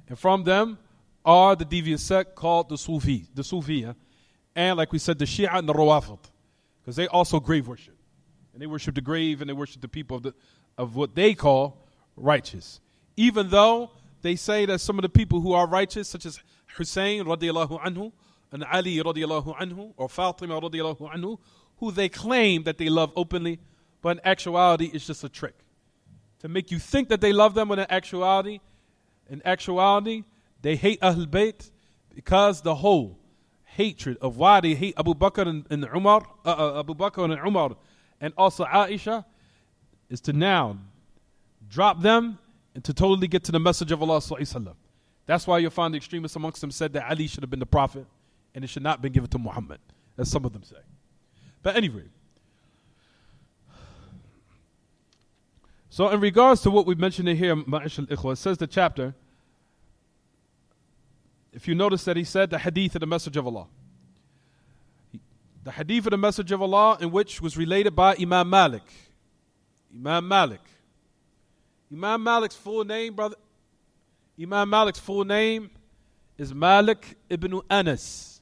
And from them are the deviant sect called the Sufiya, and like we said, the Shia and the Rawafid, because they also grave worship. And they worship the grave and they worship the people of what they call righteous. Even though they say that some of the people who are righteous, such as Hussein radiallahu anhu, and Ali radiallahu anhu, or Fatima radiallahu anhu, who they claim that they love openly, but in actuality it's just a trick to make you think that they love them, when in actuality they hate Ahl Bayt, because the whole hatred of why they hate Abu Bakr and Umar and also Aisha is to now drop them and to totally get to the message of Allah sallallahu alaihi wasallam. That's why you'll find the extremists amongst them said that Ali should have been the prophet and it should not have been given to Muhammad, as some of them say. But anyway, so in regards to what we mentioned in here, Ma'ashal Ikhwa, it says the chapter, if you notice that he said the hadith of the message of Allah. The hadith of the message of Allah, in which was related by Imam Malik. Imam Malik's full name, brother. Imam Malik's full name is Malik ibn Anas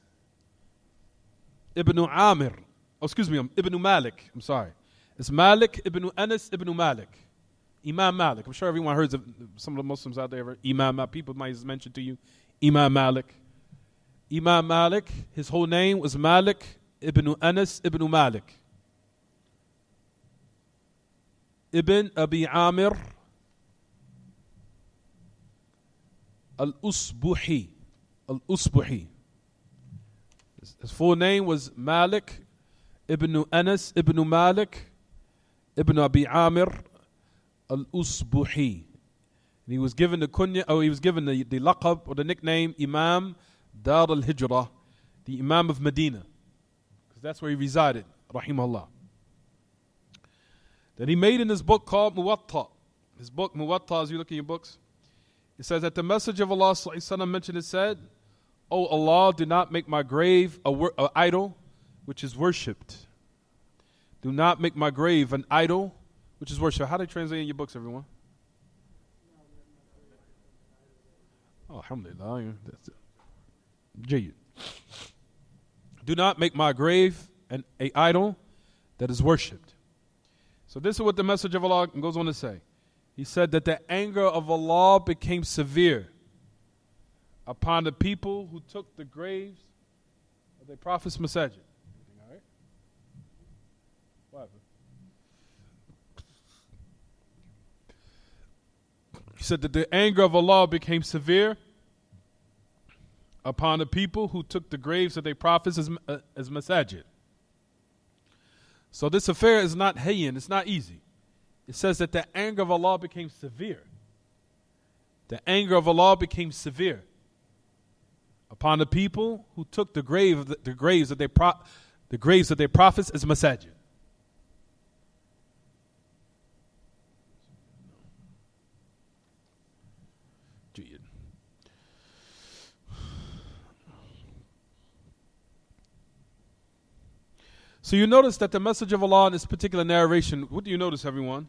ibn Amir. Oh, excuse me, Ibn Malik. I'm sorry. It's Malik ibn Anas ibn Malik. Imam Malik. I'm sure everyone heard of some of the Muslims out there. Imam Malik. People might mention to you Imam Malik. Imam Malik, his whole name was Malik ibn Anas ibn Malik ibn Abi Amir al-Usbuhi. His full name was Malik ibn Anas ibn Malik ibn Abi Amir al-Usbuhi. And he was given the kunya, or he was given the laqab or the nickname Imam Dar al-Hijrah, the Imam of Medina, because that's where he resided, rahimahullah. That he made in his book called Muwatta. His book Muwatta, as you look in your books, it says that the Messenger of Allah sallallahu alaihi wasallam mentioned, it said, "O Allah, do not make my grave an idol which is worshipped. Do not make my grave an idol which is worshipped." How do they translate in your books, everyone? Oh, alhamdulillah. That's it. Do not make my grave an idol that is worshipped. So this is what the Messenger of Allah goes on to say. He said that the anger of Allah became severe upon the people who took the graves of their prophets' masajid. All right? What happened? He said that the anger of Allah became severe upon the people who took the graves of their prophets as masajid. So this affair is not hayyin, it's not easy. It says that the anger of Allah became severe. The anger of Allah became severe upon the people who took the graves of their prophets as masajid. So you notice that the Messenger of Allah in this particular narration, what do you notice, everyone?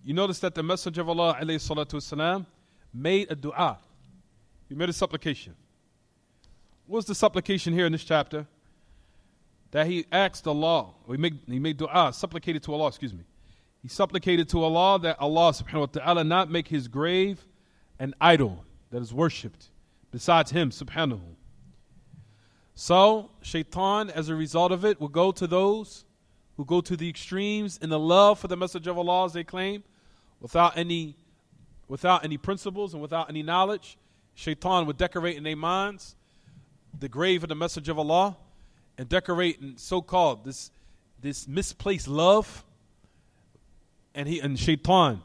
You notice that the Messenger of Allah alayhi salatu wasalam made a dua. He made a supplication. What's the supplication here in this chapter? That he asked Allah, or he made dua, supplicated to Allah, He supplicated to Allah that Allah subhanahu wa ta'ala not make his grave an idol that is worshipped besides him subhanahu. So, shaitan, as a result of it, will go to those who go to the extremes in the love for the Messenger of Allah, as they claim, without any principles and without any knowledge. Shaitan would decorate in their minds the grave of the Messenger of Allah and decorate in so-called this misplaced love, and shaitan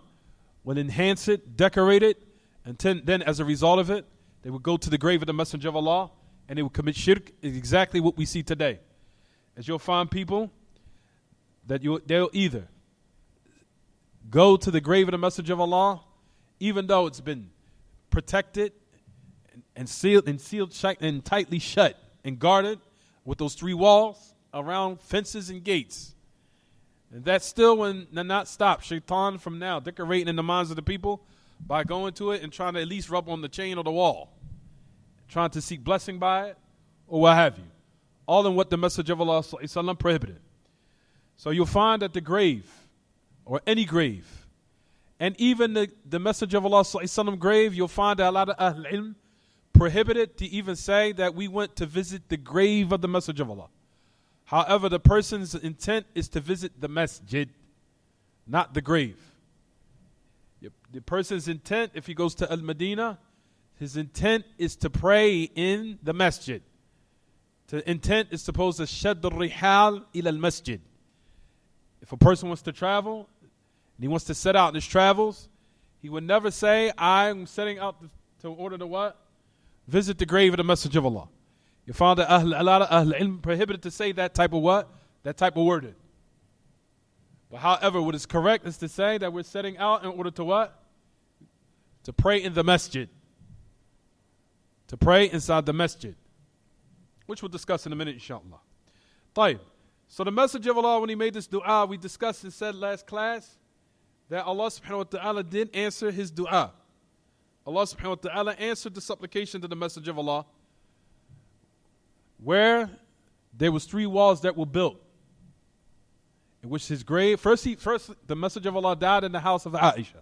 will enhance it, decorate it, and then as a result of it, they would go to the grave of the Messenger of Allah and they will commit shirk. Is exactly what we see today. As you'll find people that they'll either go to the grave of the Messenger of Allah, even though it's been protected and sealed and tightly shut and guarded with those 3 walls around fences and gates. And that still will not stop shaitan from now decorating in the minds of the people by going to it and trying to at least rub on the chain or the wall, trying to seek blessing by it, or what have you. All in what the Messenger of Allah ﷺ prohibited. So you'll find that the grave, or any grave, and even the Messenger of Allah ﷺ grave, you'll find that a lot of Ahl Ilm prohibited to even say that we went to visit the grave of the Messenger of Allah. However, the person's intent is to visit the masjid, not the grave. The person's intent, if he goes to Al-Madinah, his intent is to pray in the masjid. The intent is supposed to shadd al-rihal ila al-masjid. If a person wants to travel, and he wants to set out in his travels, he would never say, I'm setting out to order to what? Visit the grave of the Messenger of Allah. You find that a lot of Ahl Ilm prohibited to say that type of what? That type of wording. But however, what is correct is to say that we're setting out in order to what? To pray in the masjid. To pray inside the masjid, which we'll discuss in a minute, inshallah. Tayyib. So the Messenger of Allah, when he made this dua, we discussed and said last class that Allah subhanahu wa ta'ala did answer his dua. Allah subhanahu wa ta'ala answered the supplication to the Messenger of Allah, where there was 3 walls that were built, in which his grave, first the Messenger of Allah died in the house of Aisha.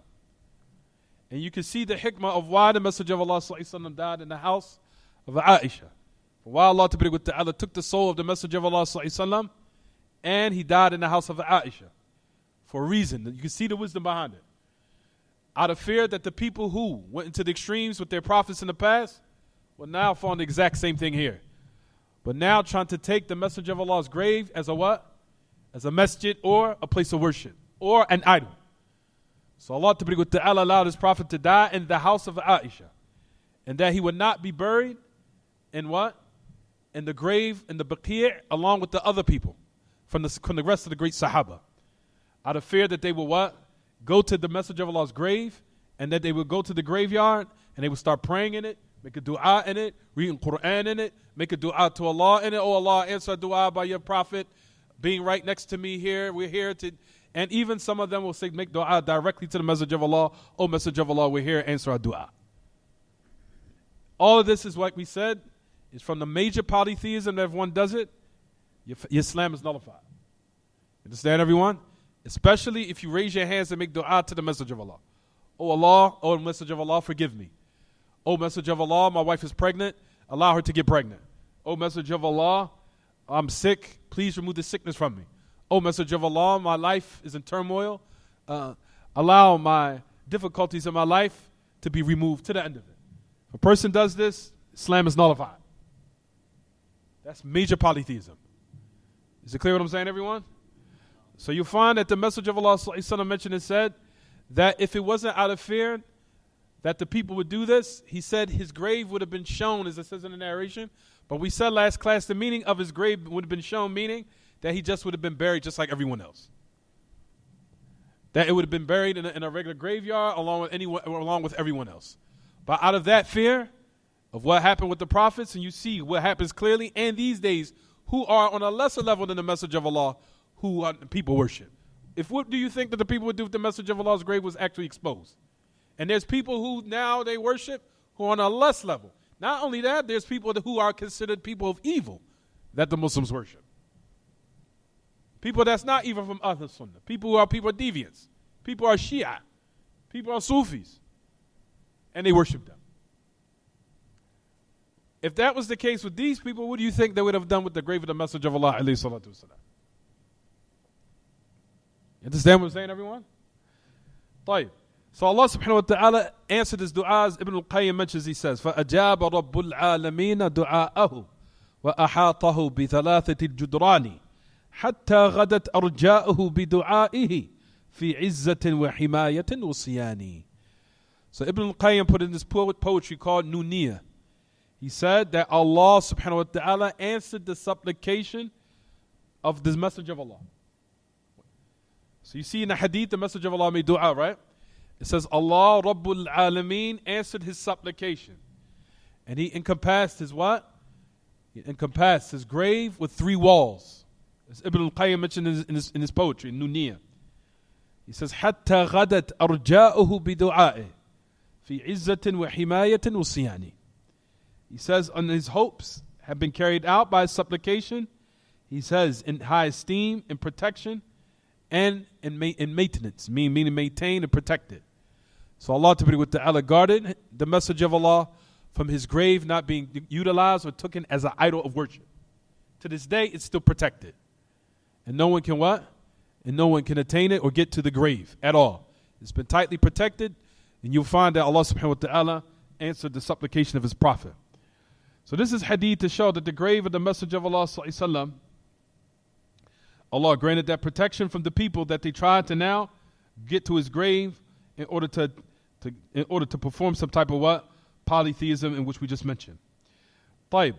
And you can see the hikmah of why the Messenger of Allah ﷺ died in the house of Aisha. For why Allah ta'ala took the soul of the Messenger of Allah ﷺ and he died in the house of Aisha. For a reason. You can see the wisdom behind it. Out of fear that the people who went into the extremes with their prophets in the past will now find the exact same thing here. But now trying to take the Messenger of Allah's grave as a what? As a masjid or a place of worship. or an idol. So Allah Ta'ala allowed His Prophet to die in the house of Aisha, and that he would not be buried in what? In the grave, in the Baqi' along with the other people from the rest of the great Sahaba, out of fear that they will what? Go to the Messenger of Allah's grave, and that they would go to the graveyard and they would start praying in it, make a dua in it, reading Quran in it, make a dua to Allah in it. Oh Allah, answer a dua by your Prophet being right next to me here. We're here to, and even some of them will say, make dua directly to the Messenger of Allah. Oh Messenger of Allah, we're here, answer our dua. All of this is like we said, is from the major polytheism that if one does it, your Islam is nullified. Understand, everyone? Especially if you raise your hands and make dua to the Messenger of Allah. Oh Allah, oh Messenger of Allah, forgive me. Oh Messenger of Allah, my wife is pregnant, allow her to get pregnant. Oh Messenger of Allah, I'm sick, please remove the sickness from me. Oh Messenger of Allah, my life is in turmoil, allow my difficulties in my life to be removed, to the end of it. If a person does this, Islam is nullified. That's major polytheism. Is it clear what I'm saying, everyone? So you find that the Messenger of Allah mentioned and said that if it wasn't out of fear that the people would do this, he said his grave would have been shown, as it says in the narration. But we said last class the meaning of his grave would have been shown, meaning that he just would have been buried just like everyone else. That it would have been buried in a regular graveyard along with everyone else. But out of that fear of what happened with the prophets, and you see what happens clearly, and these days, who are on a lesser level than the Messenger of Allah, who people worship. What do you think that the people would do if the Messenger of Allah's grave was actually exposed? And there's people who now they worship who are on a less level. Not only that, there's people who are considered people of evil that the Muslims worship. People that's not even from Ahl Sunnah. People are deviants. People are Shia. People are Sufis. And they worship them. If that was the case with these people, what do you think they would have done with the grave of the Messenger of Allah alayhi salatu wasalam? You understand what I'm saying, everyone? طيب. So Allah subhanahu wa ta'ala answered his du'as. Ibn al-Qayyim mentions, he says, فَأَجَابَ رَبُّ الْعَالَمِينَ دُعَاءَهُ وَأَحَاطَهُ بِثَلَاثَةِ الْجُدْرَانِ حَتَّى غَدَتْ أَرْجَاؤُهُ بِدُعَائِهِ فِي عِزَّةٍ وَحِمَايَةٍ وَصِيَانِ. So Ibn al-Qayyim put in this poetry called Nuniyah. He said that Allah subhanahu wa ta'ala answered the supplication of the Messenger of Allah. So you see in the hadith, the Messenger of Allah made dua, right? It says, Allah Rabbul Alameen answered his supplication. And he encompassed his what? He encompassed his grave with 3 walls. As Ibn al-Qayyim mentioned in his poetry, in Nuniyah. He says, حَتَّى غَدَتْ أَرْجَاؤُهُ بِدُعَائِهِ فِي عِزَّةٍ وَحِمَايَةٍ وَصِيَانِ. He says, and his hopes have been carried out by his supplication. He says, in high esteem, in protection, and in maintenance, meaning maintained and protected. So Allah Ta'ala guarded the Messenger of Allah from his grave not being utilized or taken as an idol of worship. To this day, it's still protected. And no one can what? And no one can attain it or get to the grave at all. It's been tightly protected, and you'll find that Allah subhanahu wa ta'ala answered the supplication of his prophet. So this is hadith to show that the grave of the Messenger of Allah sallallahu alaihi wasallam, Allah granted that protection from the people that they tried to now get to his grave in order to perform some type of what? Polytheism, in which we just mentioned. طيب.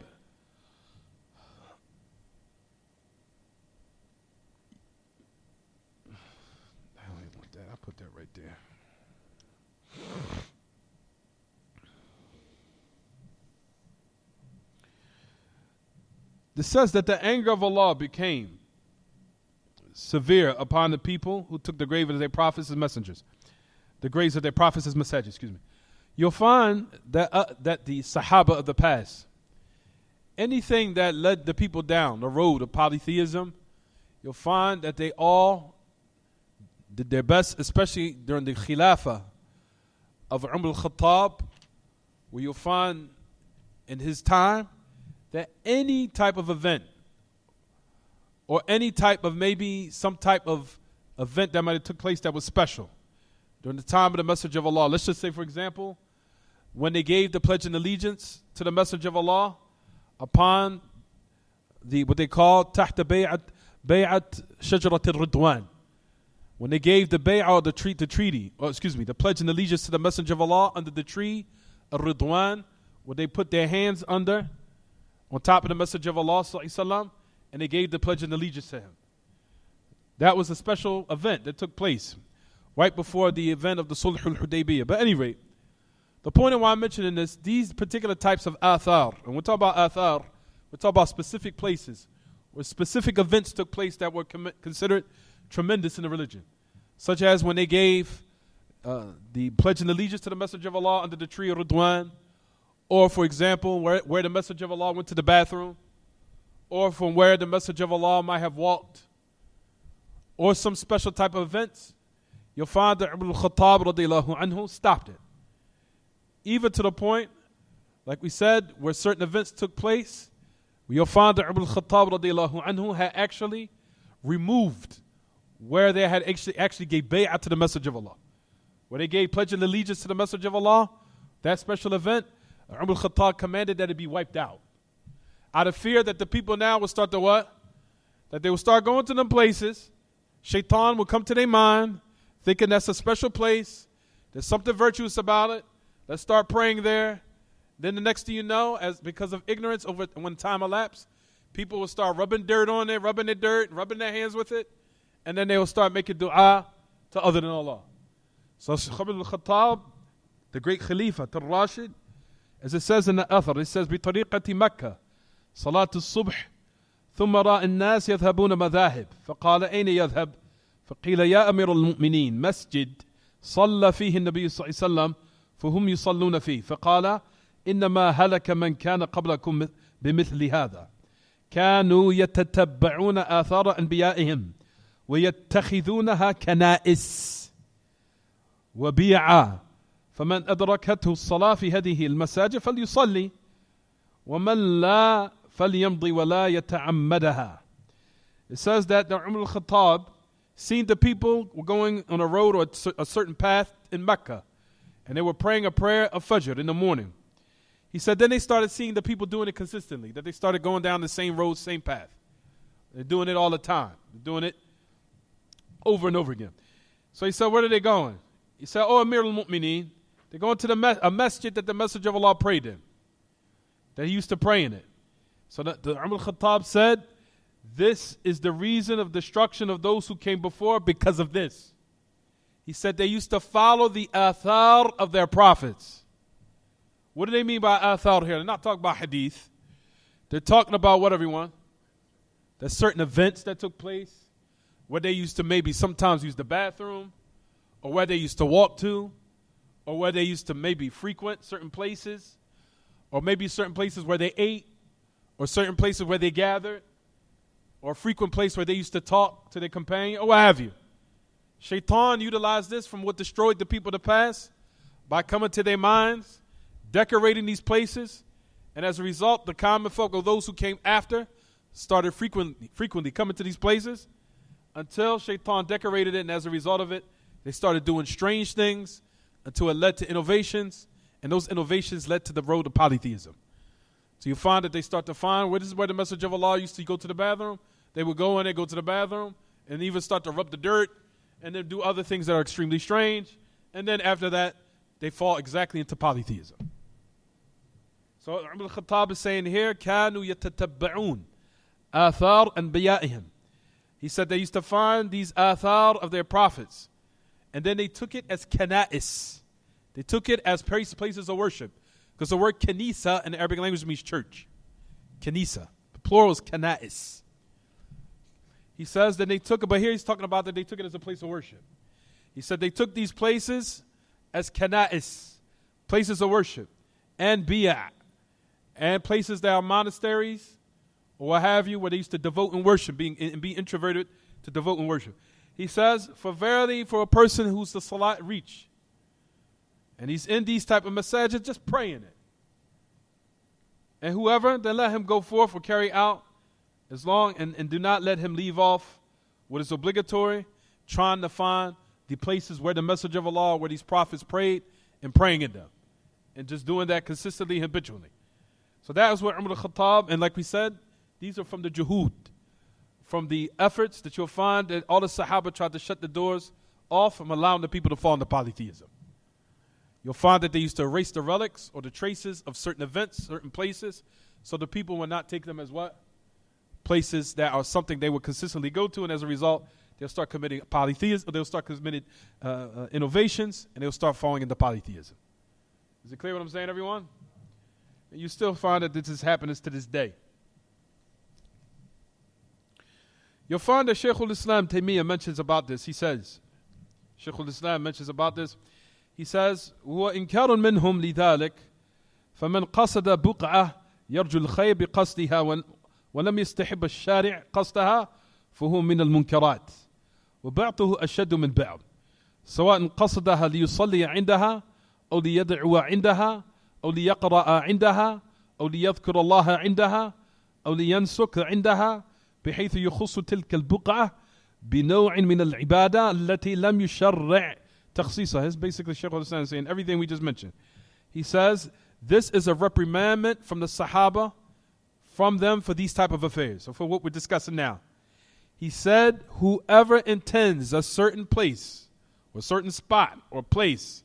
I don't even want that. I'll put that right there. This says that the anger of Allah became severe upon the people who took the grave of their prophets and messengers. The graves of their prophets and messengers, excuse me. You'll find that the Sahaba of the past, anything that led the people down the road of polytheism, you'll find that they all did their best, especially during the Khilafah of Umar al-Khattab, where you'll find in his time that any type of event or any type of maybe some type of event that might have took place that was special during the time of the Messenger of Allah. Let's just say, for example, when they gave the pledge and allegiance to the Messenger of Allah upon what they call تحت بيعة شجرة الرضوان, when they gave the bay'ah, the treaty, the pledge and allegiance to the Messenger of Allah under the tree, Ar-Ridwan, where they put their hands under, on top of the Messenger of Allah ﷺ, and they gave the pledge and allegiance to him. That was a special event that took place right before the event of the Sulh al-Hudaybiyah. But at any rate, the point of why I'm mentioning this, these particular types of athar, and we're talking about athar, we're talking about specific places where specific events took place that were considered tremendous in the religion, such as when they gave the pledge and allegiance to the Messenger of Allah under the tree of Ridwan, or for example, where the Messenger of Allah went to the bathroom, or from where the Messenger of Allah might have walked, or some special type of events. You'll find that Ibn al-Khattab radiallahu anhu stopped it. Even to the point, like we said, where certain events took place, you'll find that Ibn al-Khattab radiallahu anhu had actually removed where they had actually gave bay'ah to the Messenger of Allah. Where they gave pledge and allegiance to the Messenger of Allah, that special event, Ibn al-Khattab commanded that it be wiped out. Out of fear that the people now would start to what? That they would start going to them places. Shaitan would come to their mind, thinking that's a special place. There's something virtuous about it. Let's start praying there. Then the next thing you know, because of ignorance, when time elapsed, people will start rubbing dirt on it, rubbing the dirt, rubbing their hands with it, and then they will start making dua to other than Allah. So Ibn al-Khattab, the great Khalifa, Ar-Rashid, as it says in the Athar, it says, بطريقة مكة صلاة الصبح ثم رأى الناس يذهبون مذاهب فقال أين يذهب فقيل يا أمير المؤمنين مسجد صلى فيه النبي صلى الله عليه وسلم فهم يصلون فيه فقال إنما هلك من كان قبلكم بمثل هذا كانوا يتتبعون آثار أنبيائهم ويتخذونها كنائس وبيعا فمن أدركته الصلاة في هذه المساجد فليصلي ومن لا فليمضي ولا يتعمدها. It says that the Umar al-Khattab seen the people were going on a road or a certain path in Mecca, and they were praying a prayer of Fajr in the morning. He said then they started seeing the people doing it consistently, that they started going down the same road, same path. They're doing it all the time. They're doing it over and over again. So he said, where are they going? He said, oh, Amir al-Mu'mineen, they're going to a masjid that the Messenger of Allah prayed in, that he used to pray in it. So the Umar al-Khattab said, this is the reason of destruction of those who came before because of this. He said they used to follow the athar of their prophets. What do they mean by athar here? They're not talking about hadith. They're talking about what, everyone? There's certain events that took place where they used to maybe sometimes use the bathroom, or where they used to walk to, or where they used to maybe frequent certain places, or maybe certain places where they ate, or certain places where they gathered, or a frequent place where they used to talk to their companion, or what have you. Shaitan utilized this from what destroyed the people of the past by coming to their minds, decorating these places, and as a result, the common folk, or those who came after, started frequently coming to these places until Shaitan decorated it, and as a result of it, they started doing strange things until it led to innovations, and those innovations led to the road of polytheism. So you find that they start to find where this is where the Messenger of Allah used to go to the bathroom. They would go in and go to the bathroom and even start to rub the dirt and then do other things that are extremely strange. And then after that, they fall exactly into polytheism. So Umar al-Khattab is saying here, كَانُوا يَتَتَبَّعُونَ آثَارَ أَنْبِيَائِهِمْ. He said they used to find these athar of their prophets. And then they took it as kana'is. They took it as places of worship. Because the word kanisa in the Arabic language means church. Kanisa. The plural is kana'is. He says that they took it, but here he's talking about that they took it as a place of worship. He said they took these places as kana'is, places of worship, and biya', and places that are monasteries, or what have you, where they used to devote and worship, be introverted to devote and worship. He says, for verily, for a person who's the salat reach, and he's in these type of masajid, just praying it. And whoever, then let him go forth or carry out as long, and do not let him leave off what is obligatory, trying to find the places where the Messenger of Allah, where these prophets prayed, and praying in them. And just doing that consistently, habitually. So that is what Umar al-Khattab, and like we said, these are from the juhud, from the efforts that you'll find that all the Sahaba tried to shut the doors off from allowing the people to fall into polytheism. You'll find that they used to erase the relics or the traces of certain events, certain places, so the people would not take them as what? Places that are something they would consistently go to, and as a result, they'll start committing polytheism, or they'll start committing innovations, and they'll start falling into polytheism. Is it clear what I'm saying, everyone? And you still find that this is happening to this day. You'll find that Shaykh al-Islam Taymiyyah mentions about this. He says, Shaykh al-Islam mentions about this. He says, وَإِنْكَارٌ مِّنْهُمْ لِذَلِكَ فَمَنْ قَصَدَ بُقْعَةً يَرْجُو الْخَيْرَ بِقَصْدِهَا وَلَمْ يَسْتَحِبَّ الشَّارِعُ قَصْدَهَا فهو من المنكرات وبعضه أشد من بعض سواء قصدها ليصلي عندها أو ليدعو عندها أو ليقرأ عندها أو ليذكر الله عندها أو لينسك عندها بحيث يخص تلك البقعة بنوع من العبادة التي لم يشرع تخصيصها. His basically Shaykh al-Islam is saying everything we just mentioned. He says this is a reprimandment from the Sahaba from them for these type of affairs, so for what we're discussing now. He said, whoever intends a certain place or certain spot or place,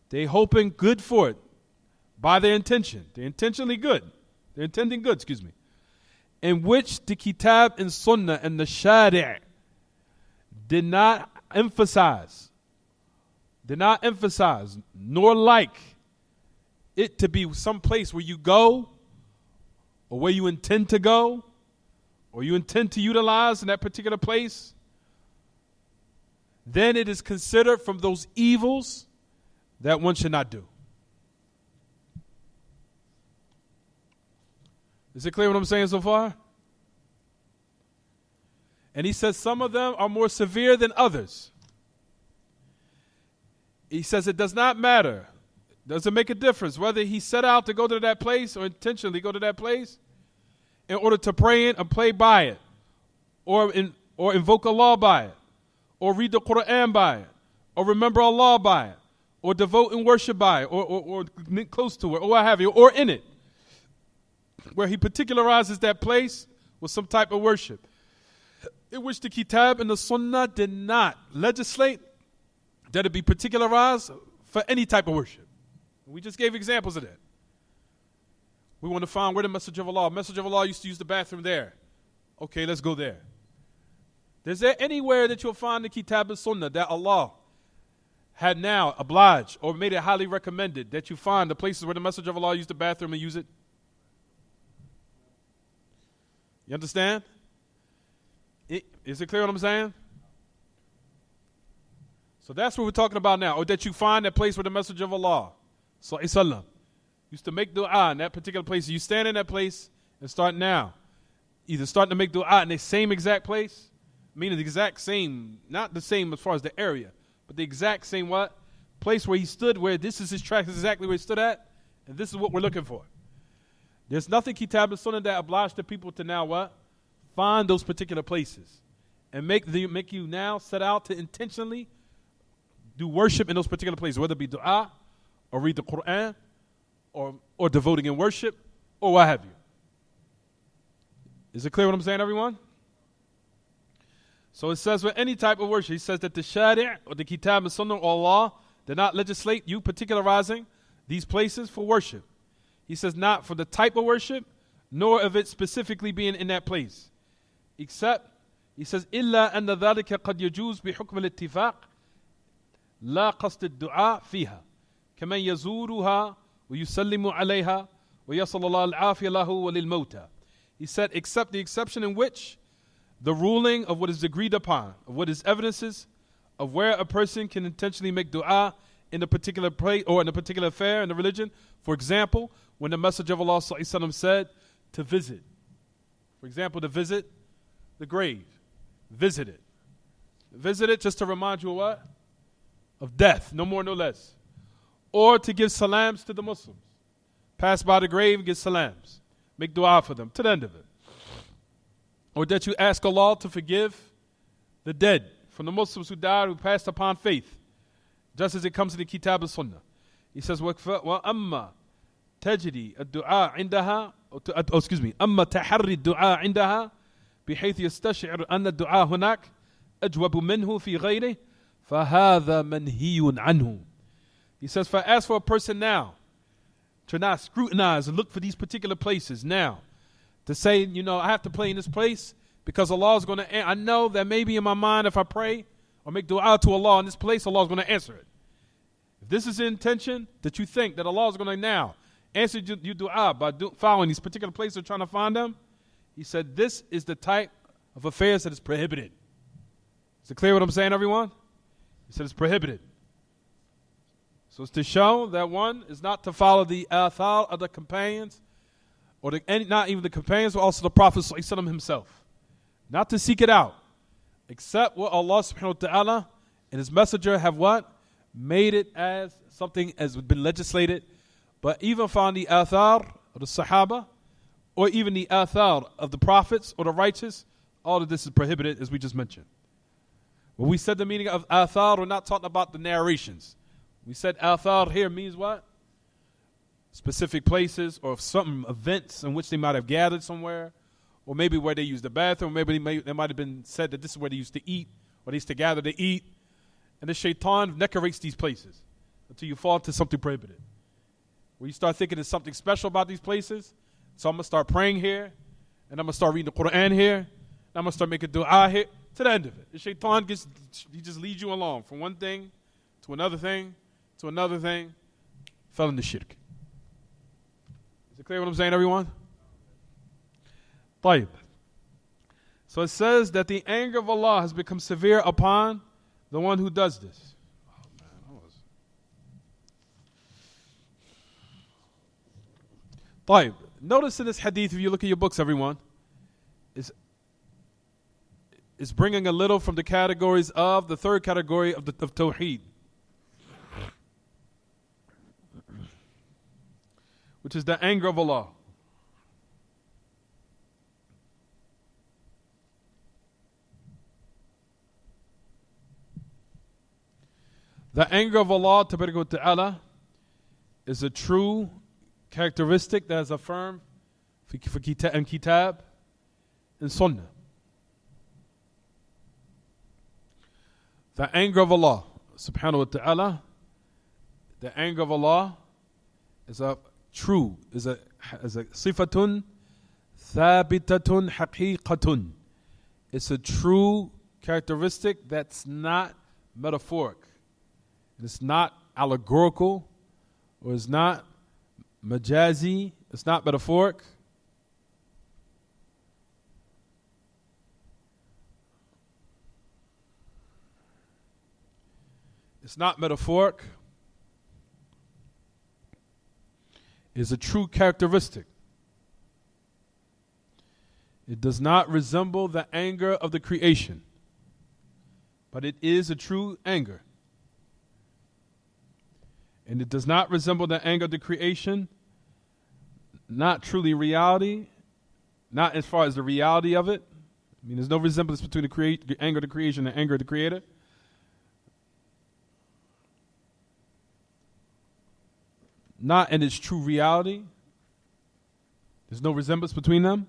they hoping good for it by their intention. They're intentionally good. They're intending good, in which the Kitaab and Sunnah and the Shari' did not emphasize, nor like it to be some place where you go or where you intend to go, or you intend to utilize in that particular place, then it is considered from those evils that one should not do. Is it clear what I'm saying so far? And he says some of them are more severe than others. He says it does not matter. Doesn't make a difference whether he set out to go to that place or intentionally go to that place in order to pray in and play by it, or invoke Allah by it, or read the Quran by it, or remember Allah by it, or devote and worship by it, or close to it, or what have you, or in it, where he particularizes that place with some type of worship, in which the Kitab and the Sunnah did not legislate that it be particularized for any type of worship. We just gave examples of that. We want to find where the Messenger of Allah used to use the bathroom there. Okay, let's go there. Is there anywhere that you'll find the Kitab and Sunnah that Allah had now obliged or made it highly recommended that you find the places where the Messenger of Allah used the bathroom and use it? You understand? Is it clear what I'm saying? So that's what we're talking about now. Or that you find that place where the Messenger of Allah Sallallahu used to make dua in that particular place. You stand in that place and start now. Either starting to make dua in the same exact place, meaning the exact same, not the same as far as the area, but the exact same what? Place where he stood, where this is his track, this is exactly where he stood at, and this is what we're looking for. There's nothing Kitab and Sunnah that obliged the people to now what? Find those particular places. And make you now set out to intentionally do worship in those particular places, whether it be dua, or read the Quran, or devoting in worship, or what have you. Is it clear what I'm saying, everyone? So it says with any type of worship, he says that the Shari' or the Kitab and Sunnah or Allah did not legislate you particularizing these places for worship. He says not for the type of worship, nor of it specifically being in that place. Except, he says, إِلَّا أَنَّ ذَلِكَ قَدْ يَجُوزُ بِحُكْمِ الاتفاق لا قصد الدعاء فيها كمن يزورها ويسلم عليها ويصل الله العافية له وللموتى. He said, except the exception in which the ruling of what is agreed upon, of what is evidences of where a person can intentionally make dua in a particular place or in a particular affair in the religion. For example, when the Messenger of Allah ﷺ said to visit. For example, to visit the grave. Visit it. Visit it just to remind you of what? Of death, no more, no less. Or to give salams to the Muslims. Pass by the grave and give salams. Make dua for them to the end of it. Or that you ask Allah to forgive the dead from the Muslims who died, who passed upon faith. Just as it comes in the Kitab and Sunnah. He says, وَأَمَّا تَجْرِي الدُّعَاء عِنْدَهَا أَمَّا تَحَرِّ الدُّعَاء عِنْدَهَا بحيث يستشعر أن الدعاء هناك أجوب منه في غيره فهذا منهي عنه. He says, as for a person now to not scrutinize and look for these particular places now, to say, I have to pray in this place because Allah is going to, I know that maybe in my mind if I pray or make dua to Allah in this place, Allah is going to answer it. If this is the intention that you think that Allah is going to now answer your dua by following these particular places or trying to find them, he said this is the type of affairs that is prohibited. Is it clear what I'm saying, everyone? He said it's prohibited. So it's to show that one is not to follow the athar of the companions, or not even the companions, but also the Prophet ﷺ himself. Not to seek it out, except what Allah subhanahu wa ta'ala and His Messenger have what? Made it as something as been legislated. But even found the athar of the Sahaba, or even the athar of the prophets or the righteous, all of this is prohibited, as we just mentioned. When we said the meaning of athar, we're not talking about the narrations. We said athar here means what? Specific places or some events in which they might have gathered somewhere, or maybe where they used the bathroom, maybe they might have been said that this is where they used to eat, or they used to gather to eat. And the shaitan decorates these places until you fall into something prohibited. Where you start thinking there's something special about these places, so I'm going to start praying here, and I'm going to start reading the Quran here, and I'm going to start making dua here, to the end of it. The shaitan he just leads you along from one thing to another thing, to another thing, fell into shirk. Is it clear what I'm saying, everyone? طيب. So it says that the anger of Allah has become severe upon the one who does this. طيب. Notice in this hadith, if you look at your books, everyone, is bringing a little from the categories of the third category of Tawheed, which is the anger of Allah. The anger of Allah Ta'ala is a true characteristic that is affirmed in Kitaab and Sunnah. The anger of Allah subhanahu wa ta'ala, the anger of Allah is a true, is a sifatun thabitatun haqiqatun. It's a true characteristic that's not metaphoric. It's not allegorical, or it's not majazi, it's not metaphoric. It's not metaphoric. It's a true characteristic. It does not resemble the anger of the creation, but it is a true anger. And it does not resemble the anger of the creation, not truly reality, not as far as the reality of it. I mean, there's no resemblance between the anger of the creation and the anger of the Creator. Not in its true reality. There's no resemblance between them,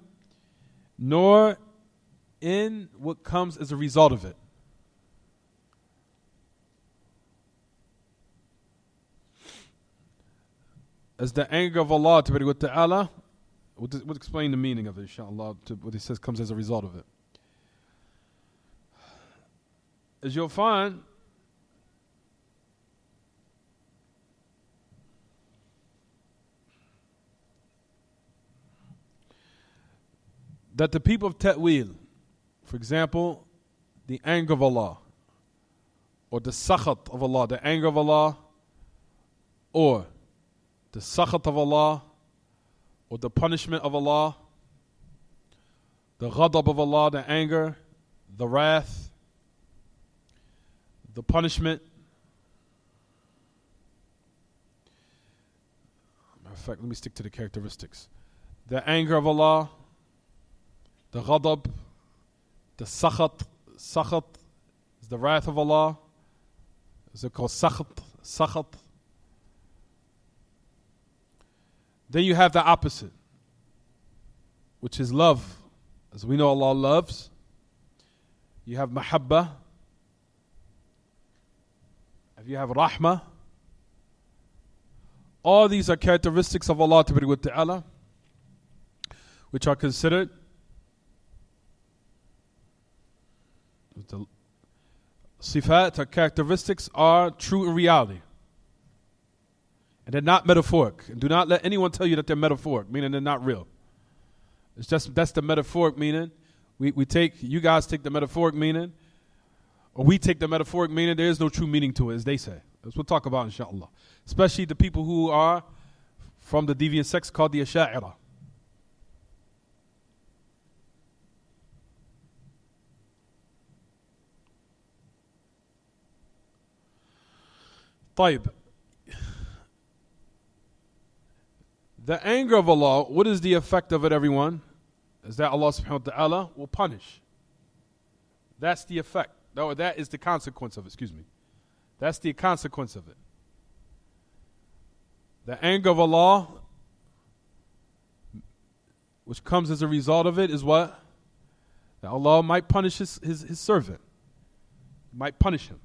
nor in what comes as a result of it. As the anger of Allah Ta'ala, we'll explain the meaning of it, inshallah, to what he says comes as a result of it. As you'll find, that the people of Ta'wil, for example, the anger of Allah, or the sakhat of Allah, the anger of Allah, or the sakhat of Allah, or the punishment of Allah, the ghadab of Allah, the anger, the wrath, the punishment. Matter of fact, let me stick to the characteristics. The anger of Allah, the ghadab, the sakhat. Sakhat is the wrath of Allah. Is it called sakhat? Sakhat. Then you have the opposite, which is love As we know, Allah loves. You have mahabba. You have rahmah. All these are characteristics of Allah Ta'ala, which are considered the sifat or characteristics are true in reality. And they're not metaphoric. And do not let anyone tell you that they're metaphoric, meaning they're not real. It's just, that's the metaphoric meaning. You guys take the metaphoric meaning, or we take the metaphoric meaning. There is no true meaning to it, as they say. That's what we'll talk about, inshallah. Especially the people who are from the deviant sects called the Asha'ira. طيب. The anger of Allah, what is the effect of it, everyone? Is that Allah subhanahu wa ta'ala will punish. That's the effect. No, that is the consequence of it, excuse me. That's the consequence of it. The anger of Allah, which comes as a result of it, is what? That Allah might punish his servant. Might punish him.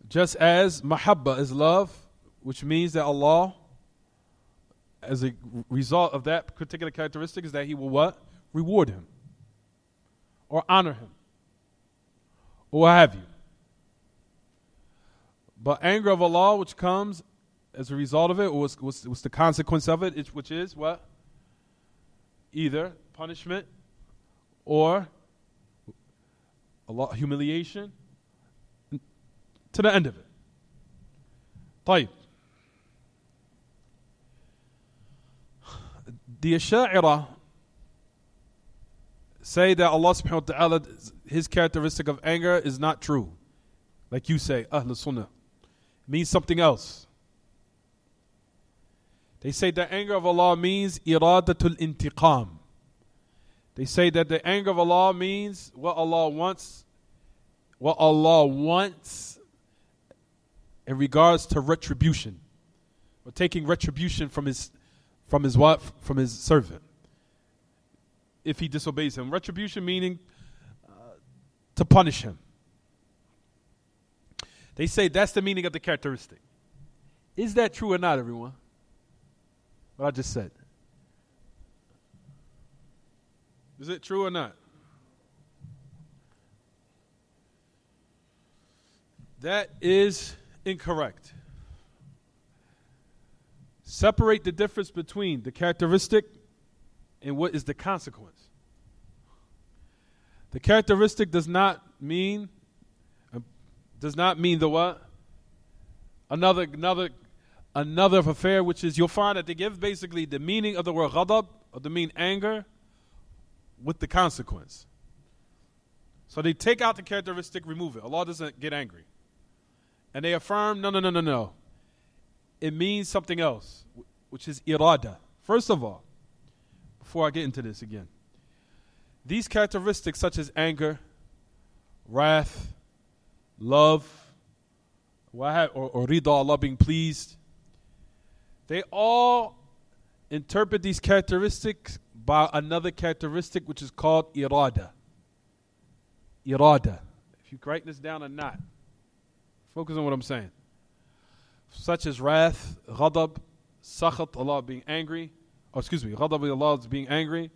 Just as mahabba is love, which means that Allah, as a result of that particular characteristic, is that He will what? Reward him. Or honor him. Or what have you. But anger of Allah, which comes as a result of it, or what's the consequence of it, which is what? Either punishment or Allah, humiliation, to the end of it. طيب. The Asha'ira say that Allah subhanahu wa ta'ala, His characteristic of anger is not true. Like you say, Ahl Sunnah. It means something else. They say the anger of Allah means iradatul intiqam. They say that the anger of Allah means what Allah wants in regards to retribution, or taking retribution from his servant if he disobeys him. Retribution meaning to punish him. They say that's the meaning of the characteristic. Is that true or not, everyone? What I just said. Is it true or not? That is incorrect. Separate the difference between the characteristic and what is the consequence. The characteristic does not mean the what? Another affair, which is, you'll find that they give basically the meaning of the word ghadab, or the mean anger, with the consequence. So they take out the characteristic, remove it. Allah doesn't get angry. And they affirm, no. It means something else, which is irada. First of all, before I get into this again, these characteristics such as anger, wrath, love, or rida, Allah being pleased, they all interpret these characteristics by another characteristic which is called irada. Irada. If you write this down or not, focus on what I'm saying. Such as wrath, ghadab, sakhat, Allah being angry, ghadab, Allah is being angry,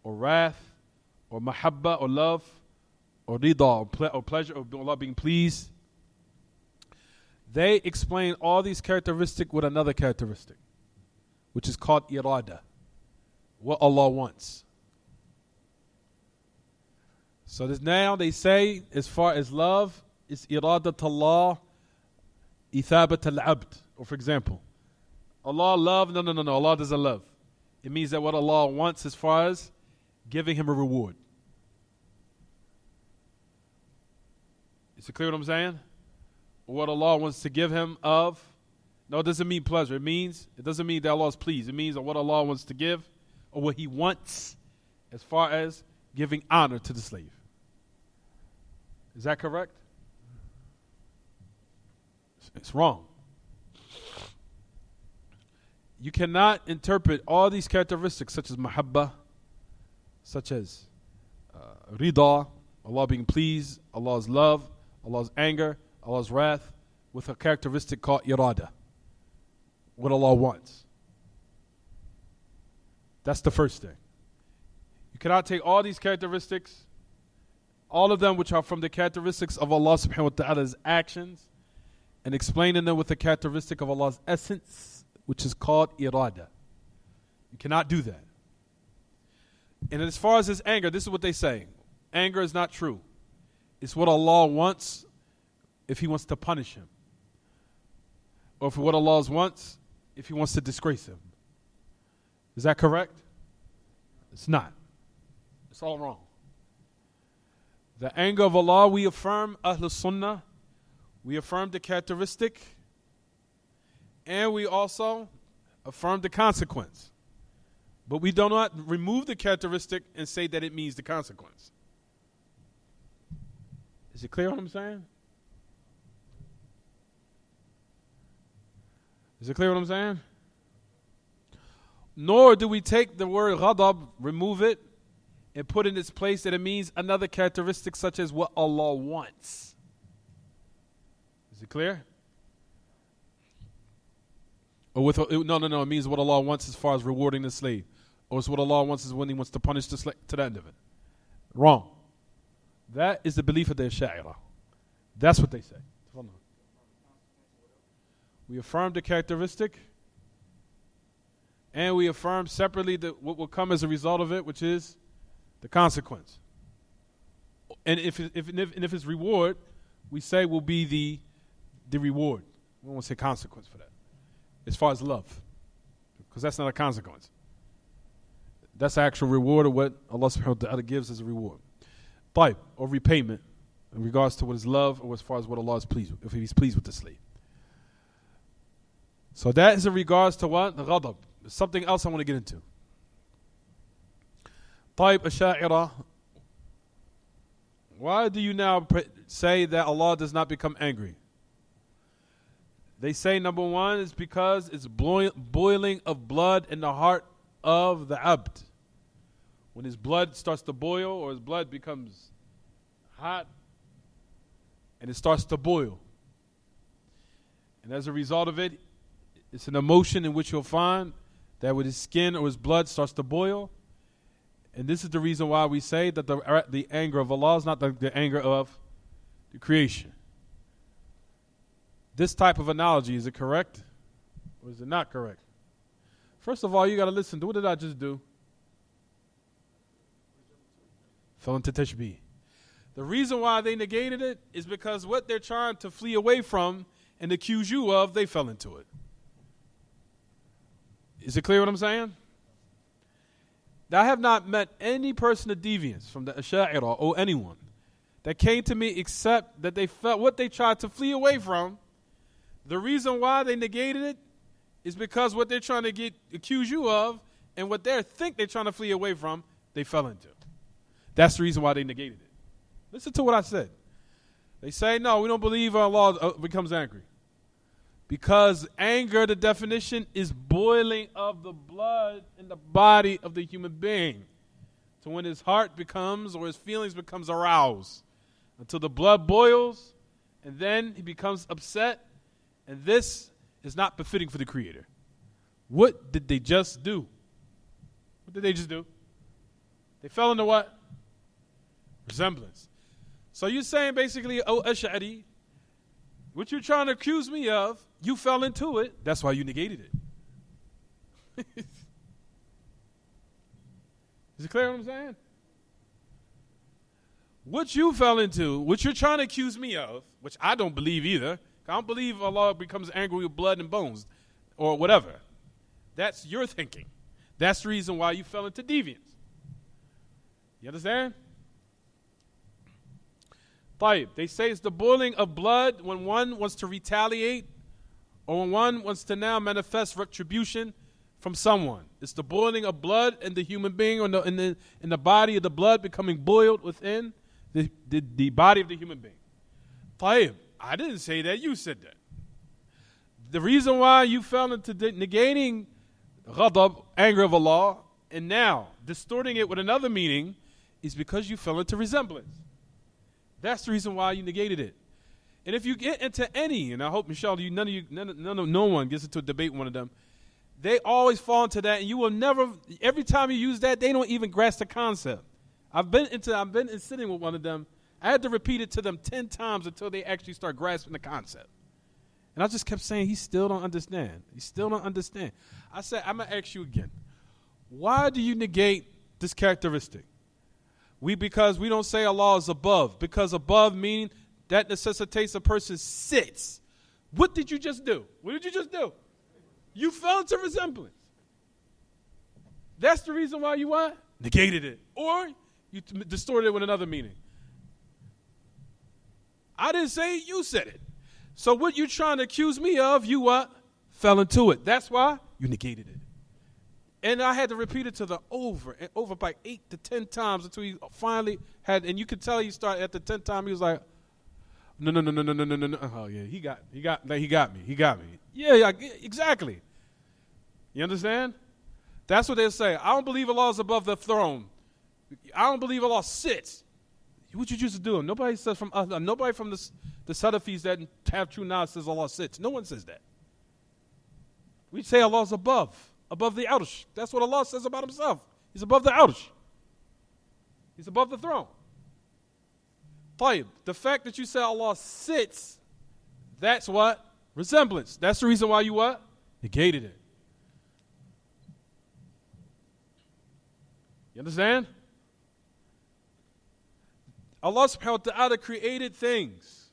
or wrath, or mahabba, or love, or rida, or pleasure, or Allah being pleased. They explain all these characteristics with another characteristic, which is called irada, what Allah wants. So now they say, as far as love, is iradat Allah, ithabat al-abd. Or for example, Allah love, no, Allah doesn't love. It means that what Allah wants as far as giving him a reward. Is it clear what I'm saying? What Allah wants to give him of, no, it doesn't mean pleasure. It doesn't mean that Allah is pleased. It means what Allah wants to give, or what He wants as far as giving honor to the slave. Is that correct? It's wrong. you cannot interpret all these characteristics such as mahabba, such as rida, Allah being pleased, Allah's love, Allah's anger, Allah's wrath, with a characteristic called irada, what Allah wants. That's the first thing. You cannot take all these characteristics, all of them which are from the characteristics of Allah subhanahu wa ta'ala's actions, and explaining them with the characteristic of Allah's essence, which is called irada. You cannot do that. And as far as his anger, this is what they say. Anger is not true. It's what Allah wants if He wants to punish him. Or for what Allah wants if He wants to disgrace him. Is that correct? It's not. It's all wrong. The anger of Allah, we affirm Ahlul Sunnah. We affirm the characteristic. And we also affirm the consequence. But we do not remove the characteristic and say that it means the consequence. Is it clear what I'm saying? Is it clear what I'm saying? Nor do we take the word ghadab, remove it, and put in its place that it means another characteristic such as what Allah wants. Is it clear? Or no, it means what Allah wants as far as rewarding the slave. Or it's what Allah wants is when He wants to punish the slave to the end of it. Wrong. That is the belief of the Ash'ari. That's what they say. We affirm the characteristic, and we affirm separately what will come as a result of it, which is the consequence. And if it's reward, we say will be the reward. We won't say consequence for that. As far as love, because that's not a consequence. That's the actual reward of what Allah subhanahu wa ta'ala gives as a reward. Type or repayment in regards to what is love or as far as what Allah is pleased with, if He's pleased with the slave. So that is in regards to what? The ghadab. There's something else I want to get into. Type Ash'ari. Why do you now say that Allah does not become angry? They say number one is because it's boiling of blood in the heart of the abd. When his blood starts to boil or his blood becomes hot and it starts to boil. And as a result of it, it's an emotion in which you'll find that when his skin or his blood starts to boil. And this is the reason why we say that the anger of Allah is not the anger of the creation. This type of analogy, is it correct or is it not correct? First of all, you got to listen to what did I just do? Fell into tashbih. The reason why they negated it is because what they're trying to flee away from and accuse you of, they fell into it. Is it clear what I'm saying? Now, I have not met any person of deviance from the Ash'ari or anyone that came to me except that they felt what they tried to flee away from. The reason why they negated it is because what they're trying to accuse you of and what they think they're trying to flee away from, they fell into. That's the reason why they negated it. Listen to what I said. They say, no, we don't believe Allah becomes angry. Because anger, the definition, is boiling of the blood in the body of the human being. So when his heart becomes or his feelings becomes aroused until the blood boils and then he becomes upset. And this is not befitting for the Creator. What did they just do? What did they just do? They fell into what? Resemblance. So you're saying basically, oh Ash'ari, what you're trying to accuse me of, you fell into it. That's why you negated it. Is it clear what I'm saying? What you fell into, what you're trying to accuse me of, which I don't believe either. I don't believe Allah becomes angry with blood and bones or whatever. That's your thinking. That's the reason why you fell into deviance. You understand? They say it's the boiling of blood when one wants to retaliate or when one wants to now manifest retribution from someone. It's the boiling of blood in the human being or in the body of the blood becoming boiled within the body of the human being. I didn't say that. You said that. The reason why you fell into negating ghadab, anger of Allah, and now distorting it with another meaning is because you fell into resemblance. That's the reason why you negated it. And if you get into any, and I hope, Michelle, no one gets into a debate with one of them, they always fall into that, and you will never, every time you use that, they don't even grasp the concept. I've been sitting with one of them. I had to repeat it to them 10 times until they actually start grasping the concept. And I just kept saying, he still don't understand. He still don't understand. I said, I'm going to ask you again. Why do you negate this characteristic? Because we don't say Allah is above. Because above means that necessitates a person sits. What did you just do? What did you just do? You fell into resemblance. That's the reason why you what? Negated it. Or you distorted it with another meaning. I didn't say it, you said it. So what you trying to accuse me of, you what? Fell into it. That's why you negated it. And I had to repeat it to the over and over by 8 to 10 times until he finally had, and you could tell he started at the 10th time, he was like, no. Oh yeah, he got me. Yeah, exactly. You understand? That's what they'll say. I don't believe Allah is above the throne. I don't believe Allah sits. What you used to do? Nobody says nobody from the Salafis that have true knowledge says Allah sits. No one says that. We say Allah's above the Arsh. That's what Allah says about himself. He's above the Arsh. He's above the throne. The fact that you say Allah sits, that's what? Resemblance. That's the reason why you what? Negated it. You understand? Allah subhanahu wa ta'ala created things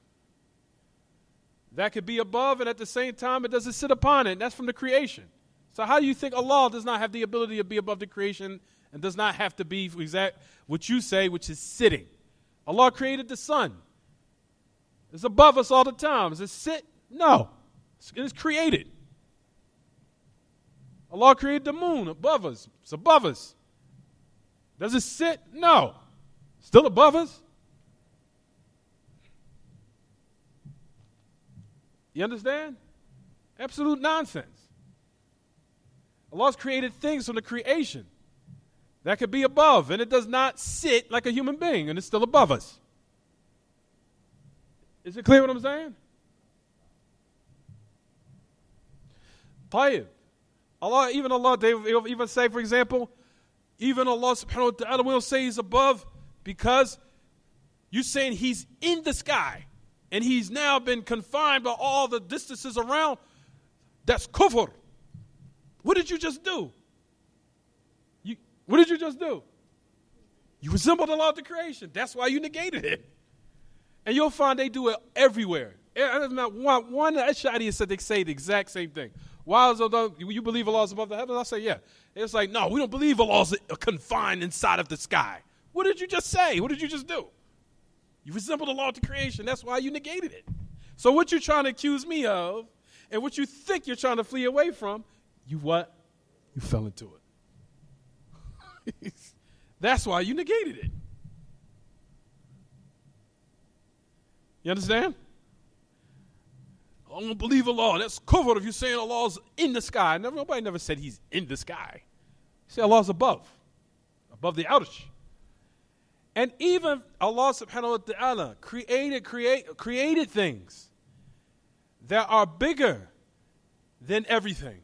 that could be above, and at the same time it doesn't sit upon it. And that's from the creation. So how do you think Allah does not have the ability to be above the creation and does not have to be exact what you say, which is sitting? Allah created the sun. It's above us all the time. Does it sit? No. It's created. Allah created the moon above us. It's above us. Does it sit? No. Still above us? You understand? Absolute nonsense. Allah's created things from the creation that could be above, and it does not sit like a human being, and it's still above us. Is it clear what I'm saying? Tayyib. Allah, they even say, for example, even Allah subhanahu wa ta'ala will say he's above because you're saying he's in the sky and he's now been confined by all the distances around. That's kufr. What did you just do? What did you just do? You resembled Allah to creation. That's why you negated it. And you'll find they do it everywhere. There's not one Ash'ari said they say the exact same thing. Why is Allah, you believe Allah is above the heavens? I say, yeah. It's like, no, we don't believe Allah is confined inside of the sky. What did you just say? What did you just do? You resembled Allah to creation. That's why you negated it. So what you're trying to accuse me of and what you think you're trying to flee away from, you what? You fell into it. That's why you negated it. You understand? I don't believe Allah. That's kufr if you're saying Allah's in the sky. Nobody never said he's in the sky. He said Allah's above the Arsh. And even Allah subhanahu wa ta'ala created things that are bigger than everything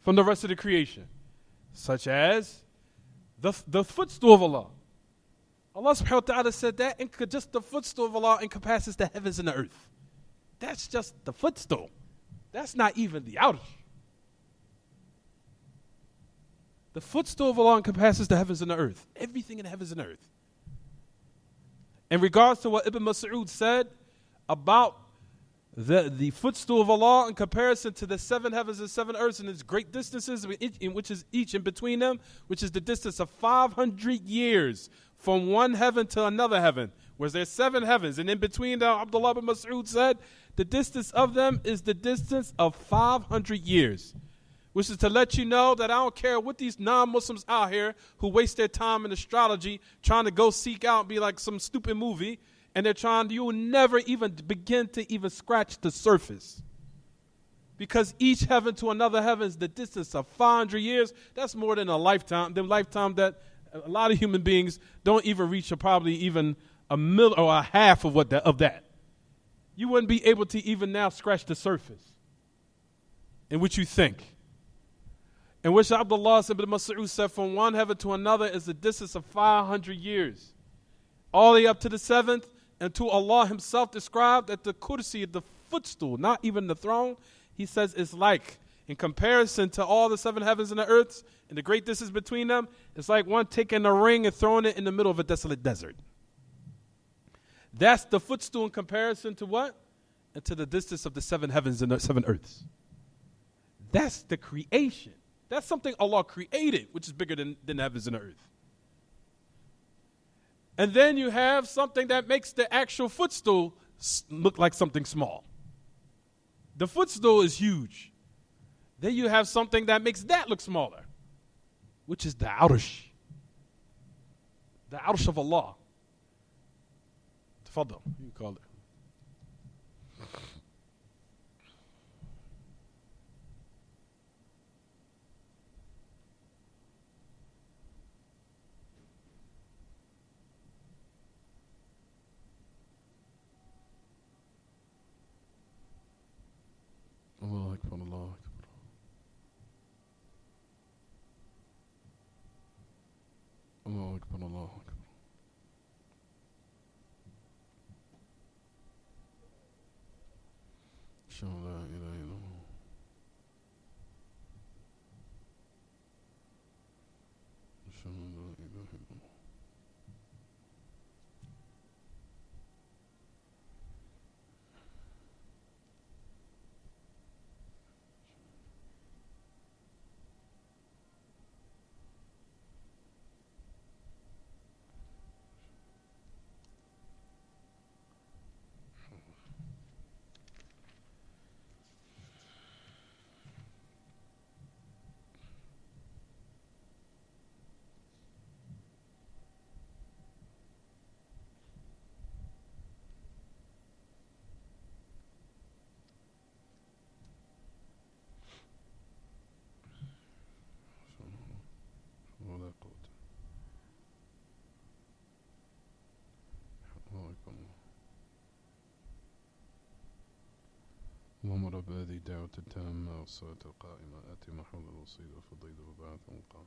from the rest of the creation, such as the footstool of Allah. Allah subhanahu wa ta'ala said that just the footstool of Allah encompasses the heavens and the earth. That's just the footstool. That's not even the Arsh. The footstool of Allah encompasses the heavens and the earth. Everything in the heavens and the earth. In regards to what Ibn Mas'ud said about the footstool of Allah in comparison to the 7 heavens and 7 earths and its great distances, which is each in between them, which is the distance of 500 years from one heaven to another heaven, whereas there's 7 heavens, and in between them, Abdullah ibn Mas'ud said, the distance of them is the distance of 500 years, which is to let you know that I don't care what these non-Muslims out here who waste their time in astrology trying to go seek out and be like some stupid movie, and you will never even begin to even scratch the surface. Because each heaven to another heaven is the distance of 500 years. That's more than a lifetime. The lifetime that a lot of human beings don't even reach probably even a mil or a half of that. You wouldn't be able to even now scratch the surface in which you think. In which Abdullah ibn Mas'ud said from one heaven to another is a distance of 500 years. All the way up to the seventh, until Allah himself described that the kursi, the footstool, not even the throne, he says it's like, in comparison to all the seven heavens and the earths, and the great distance between them, it's like one taking a ring and throwing it in the middle of a desolate desert. That's the footstool in comparison to what? And to the distance of the seven heavens and the seven earths. That's the creation. That's something Allah created, which is bigger than the heavens and the earth. And then you have something that makes the actual footstool look like something small. The footstool is huge. Then you have something that makes that look smaller, which is the Arsh. The Arsh of Allah. Tafadal, you call it. Allah Akbar, Allah Akbar. Allah Akbar, Allah Akbar. Ashhadu an la ilaha illallah. Ashhadu an la ilaha illallah. اللهم رب هذه الدعوة التامة والصلاة القائمة آتي محمد الوسيلة وفضيلة وبعث مقام.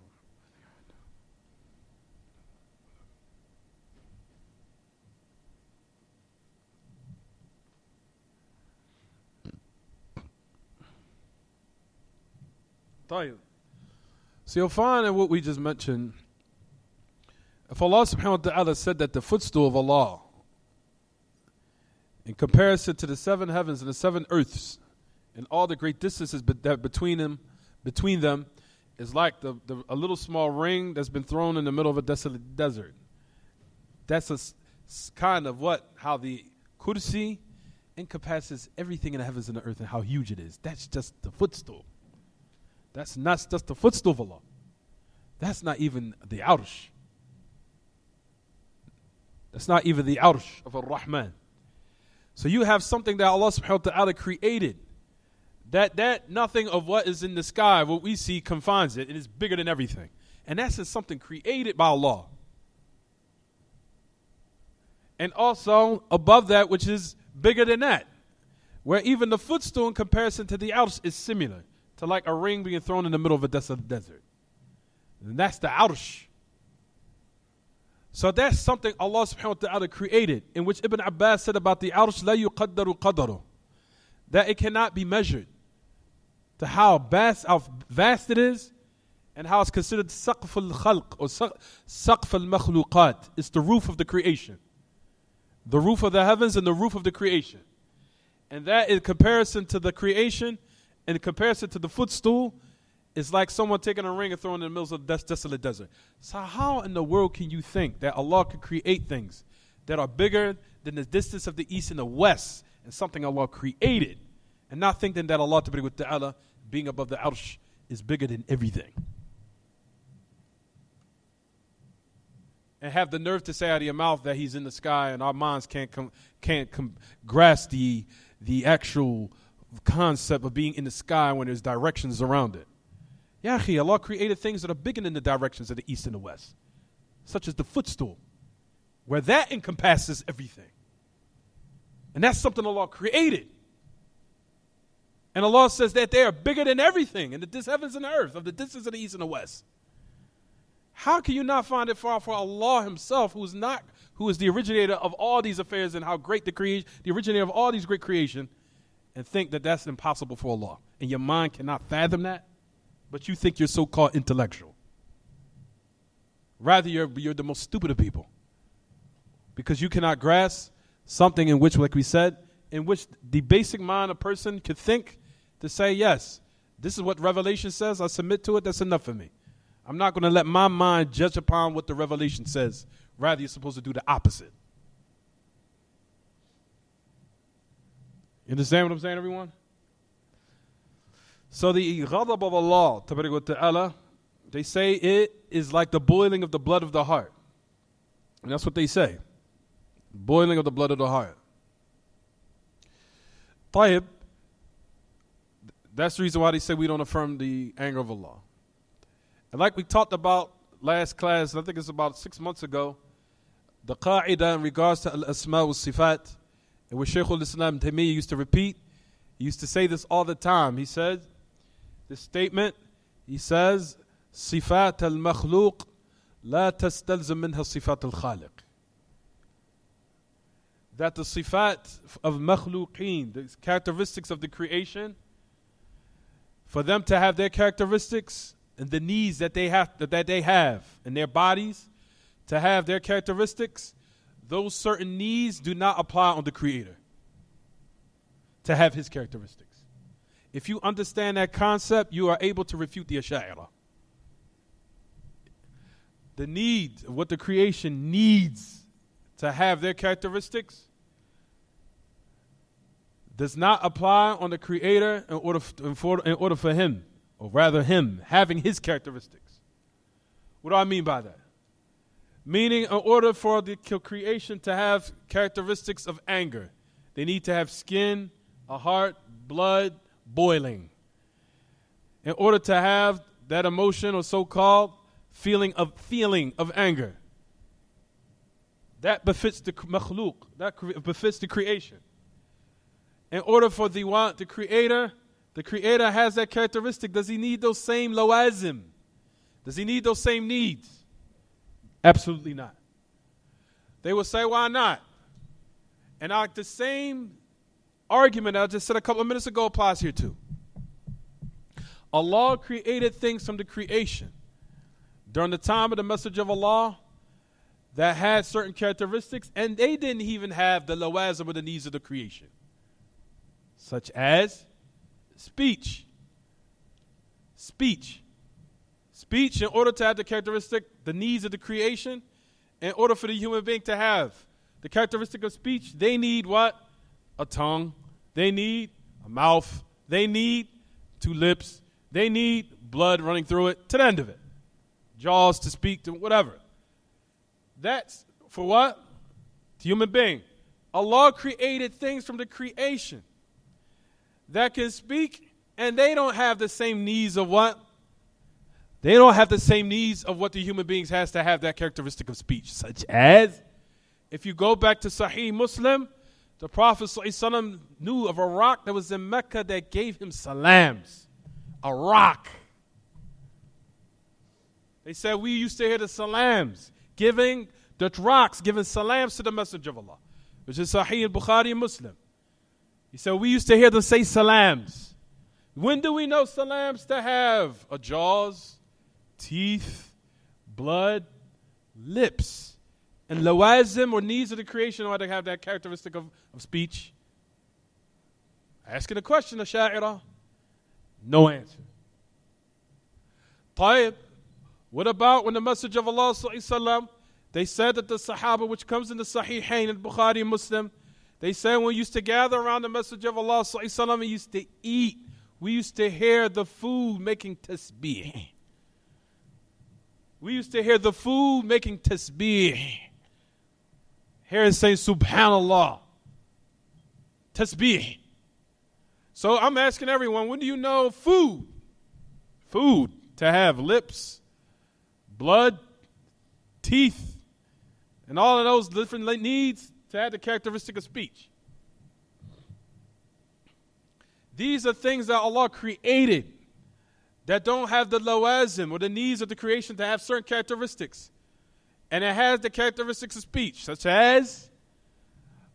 طيب. So you'll find in what we just mentioned, if Allah subhanahu wa ta'ala said that the footstool of Allah, in comparison to the seven heavens and the seven earths, and all the great distances that between them, is like a little small ring that's been thrown in the middle of a desolate desert. That's kind of how the kursi encompasses everything in the heavens and the earth and how huge it is. That's just the footstool. That's not just the footstool of Allah. That's not even the Arsh. That's not even the Arsh of Ar-Rahman. So you have something that Allah subhanahu wa ta'ala created. That nothing of what is in the sky, what we see, confines it. It is bigger than everything. And that's just something created by Allah. And also above that, which is bigger than that. Where even the footstool in comparison to the Arsh is similar to like a ring being thrown in the middle of a desolate desert. And that's the Arsh. So that's something Allah subhanahu wa ta'ala created, in which Ibn Abbas said about the Arsh, la yuqaddaru qadaru, that it cannot be measured, to how vast it is, and how it's considered saqf al-khalq, or saqf al-makhluqat. It's the roof of the creation. The roof of the heavens and the roof of the creation. And that in comparison to the creation, in comparison to the footstool, it's like someone taking a ring and throwing it in the middle of the desolate desert. So how in the world can you think that Allah could create things that are bigger than the distance of the east and the west, and something Allah created, and not think that Allah Ta'ala, being above the Arsh, is bigger than everything? And have the nerve to say out of your mouth that He's in the sky, and our minds can't grasp the actual concept of being in the sky when there's directions around it. Ya akhi, Allah created things that are bigger than the directions of the east and the west, such as the footstool, where that encompasses everything. And that's something Allah created. And Allah says that they are bigger than everything in the heavens and the earth, of the distance of the east and the west. How can you not find it far for Allah Himself, who is the originator of all these affairs and how great the originator of all these great creation, and think that that's impossible for Allah? And your mind cannot fathom that, but you think you're so-called intellectual. Rather, you're the most stupid of people, because you cannot grasp something in which, like we said, in which the basic mind of a person could think to say, yes, this is what revelation says, I submit to it, that's enough for me. I'm not going to let my mind judge upon what the revelation says. Rather, you're supposed to do the opposite. You understand what I'm saying, everyone? So the ghadab of Allah, tabarak wa ta'ala, they say it is like the boiling of the blood of the heart. And that's what they say. Boiling of the blood of the heart. Tayyib, that's the reason why they say we don't affirm the anger of Allah. And like we talked about last class, I think it's about 6 months ago, the qa'idah in regards to al-asma wa sifat, and what Shaykh al-Islam Taymiyyah used to repeat, he used to say this all the time. He said, this statement, he says, sifat al-makhluq la tastalzim minha sifat al-khaliq. That the sifat of makhluqeen, the characteristics of the creation, for them to have their characteristics and the needs that they have in their bodies, to have their characteristics, those certain needs do not apply on the Creator to have His characteristics. If you understand that concept, you are able to refute the Ash'ari. The need of what the creation needs to have their characteristics does not apply on the Creator in order for Him, or rather Him, having His characteristics. What do I mean by that? Meaning, in order for the creation to have characteristics of anger, they need to have skin, a heart, blood, boiling. In order to have that emotion or so-called feeling of anger, that befits the makhluk, that befits the creation. In order for the Creator has that characteristic. Does He need those same lawazim? Does He need those same needs? Absolutely not. They will say, why not? And the same argument I just said a couple of minutes ago applies here too. Allah created things from the creation during the time of the message of Allah that had certain characteristics, and they didn't even have the lawazim or the needs of the creation, such as speech. Speech, in order to have the characteristic, the needs of the creation, in order for the human being to have the characteristic of speech, they need what? A tongue. They need a mouth. They need 2 lips. They need blood running through it to the end of it. Jaws to speak to whatever. That's for what? The human being. Allah created things from the creation that can speak, and they don't have the same needs of what? They don't have the same needs of what the human beings has to have that characteristic of speech, such as, if you go back to Sahih Muslim, the Prophet ﷺ knew of a rock that was in Mecca that gave him salams. A rock. They said, we used to hear the salams, giving salams to the Messenger of Allah, which is Sahih al-Bukhari and Muslim. He said, we used to hear them say salams. When do we know salams to have? A jaws, teeth, blood, lips, and lawazim or needs of the creation in order to have that characteristic of speech. Asking a question, Ash'ari. No answer. Tayyib. What about when the message of Allah ﷺ, they said that the Sahaba, which comes in the Sahihain and Bukhari and Muslim, they said when we used to gather around the message of Allah ﷺ, we used to eat. We used to hear the food making tasbih. We used to hear the food making tasbih. Hearing saying Subhanallah. Tasbih. So I'm asking everyone, when do you know food to have lips, blood, teeth, and all of those different needs to have the characteristic of speech? These are things that Allah created that don't have the lawazim or the needs of the creation to have certain characteristics. And it has the characteristics of speech, such as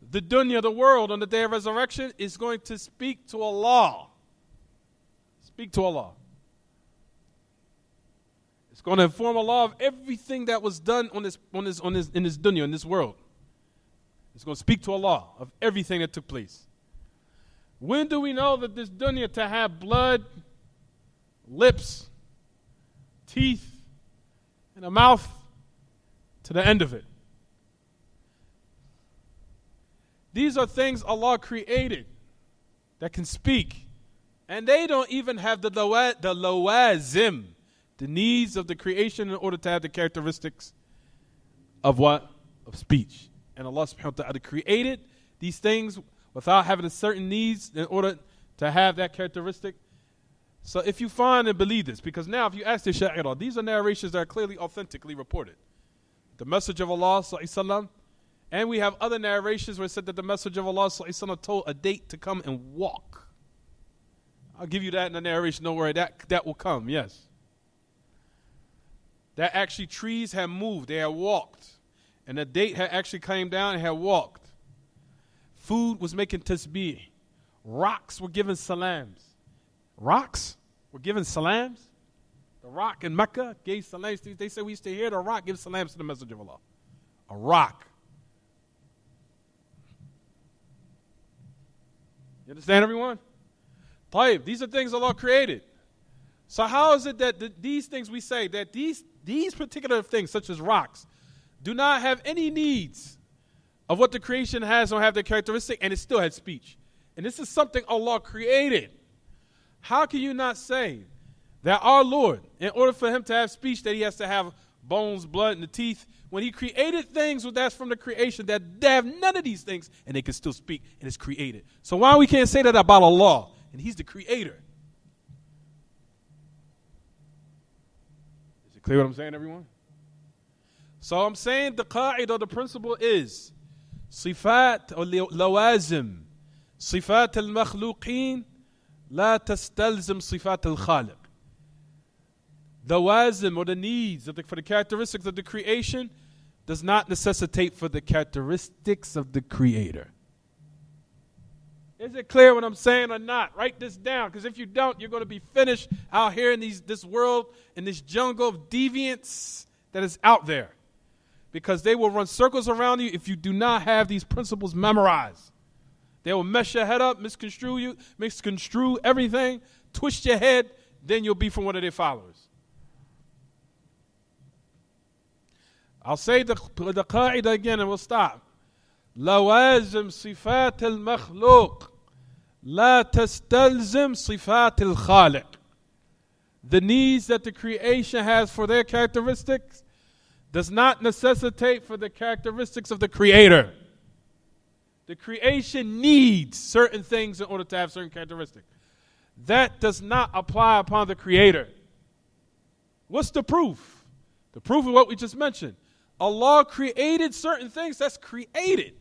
the dunya, the world on the day of resurrection, is going to speak to Allah. Speak to Allah. It's going to inform Allah of everything that was done in this dunya, in this world. It's going to speak to Allah of everything that took place. When do we know that this dunya to have blood, lips, teeth, and a mouth to the end of it? These are things Allah created that can speak. And they don't even have the lawazim, the needs of the creation in order to have the characteristics of what? Of speech. And Allah subhanahu wa ta'ala created these things without having a certain needs in order to have that characteristic. So if you find and believe this, because now if you ask the Sha'ira, these are narrations that are clearly authentically reported. The message of Allah sallallahu alaihi wasallam, and we have other narrations where it said that the message of Allah sallallahu alaihi wasallam told a date to come and walk. I'll give you that in the narration, don't worry, that will come, yes. That actually trees had moved, they had walked. And the date had actually came down and had walked. Food was making tasbih. Rocks were giving salams. Rocks were giving salams. The rock in Mecca gave salams. They said we used to hear the rock give salams to the message of Allah. A rock. You understand, everyone? Tayyib, these are things Allah created. So how is it that these things we say, that these particular things, such as rocks, do not have any needs of what the creation has or have the characteristic, and it still had speech? And this is something Allah created. How can you not say that our Lord, in order for him to have speech, that he has to have bones, blood, and the teeth, when he created things that's from the creation that have none of these things, and they can still speak, and it's created? So why we can't say that about Allah? And he's the creator. Is it clear what I'm saying, everyone? So I'm saying the qa'idah, the principle is صفات or لوازم صفات المخلوقين لا تستلزم صفات الخالق. The wazim or the needs for the characteristics of the creation does not necessitate for the characteristics of the creator. Is it clear what I'm saying or not? Write this down, because if you don't, you're going to be finished out here in this world, in this jungle of deviance that is out there. Because they will run circles around you if you do not have these principles memorized. They will mess your head up, misconstrue everything, twist your head, then you'll be from one of their followers. I'll say the qa'idah again and we'll stop. لوازم صفات المخلوق لا تستلزم صفات الخالق. The needs that the creation has for their characteristics does not necessitate for the characteristics of the creator. The creation needs certain things in order to have certain characteristics. That does not apply upon the creator. What's the proof? The proof is what we just mentioned. Allah created certain things that's created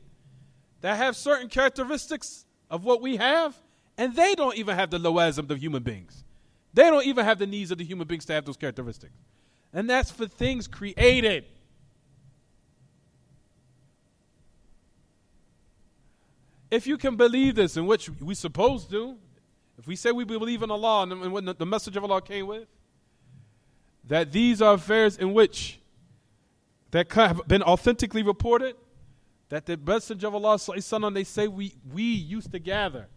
that have certain characteristics of what we have, and they don't even have the lawazim of human beings. They don't even have the needs of the human beings to have those characteristics. And that's for things created. If you can believe this, in which we supposed to, if we say we believe in Allah and what the message of Allah came with, that these are affairs in which that have been authentically reported, that the message of Allah, they say we used to gather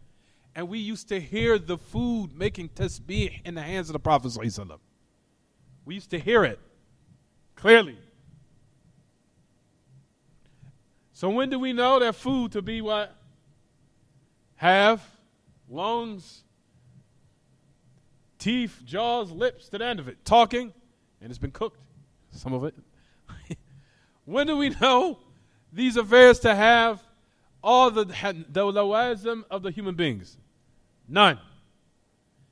and we used to hear the food making tasbih in the hands of the Prophet. We used to hear it clearly. So when do we know that food to be what? Have lungs, teeth, jaws, lips to the end of it. Talking, and it's been cooked, some of it. When do we know these affairs to have all the lawazim of the human beings? None.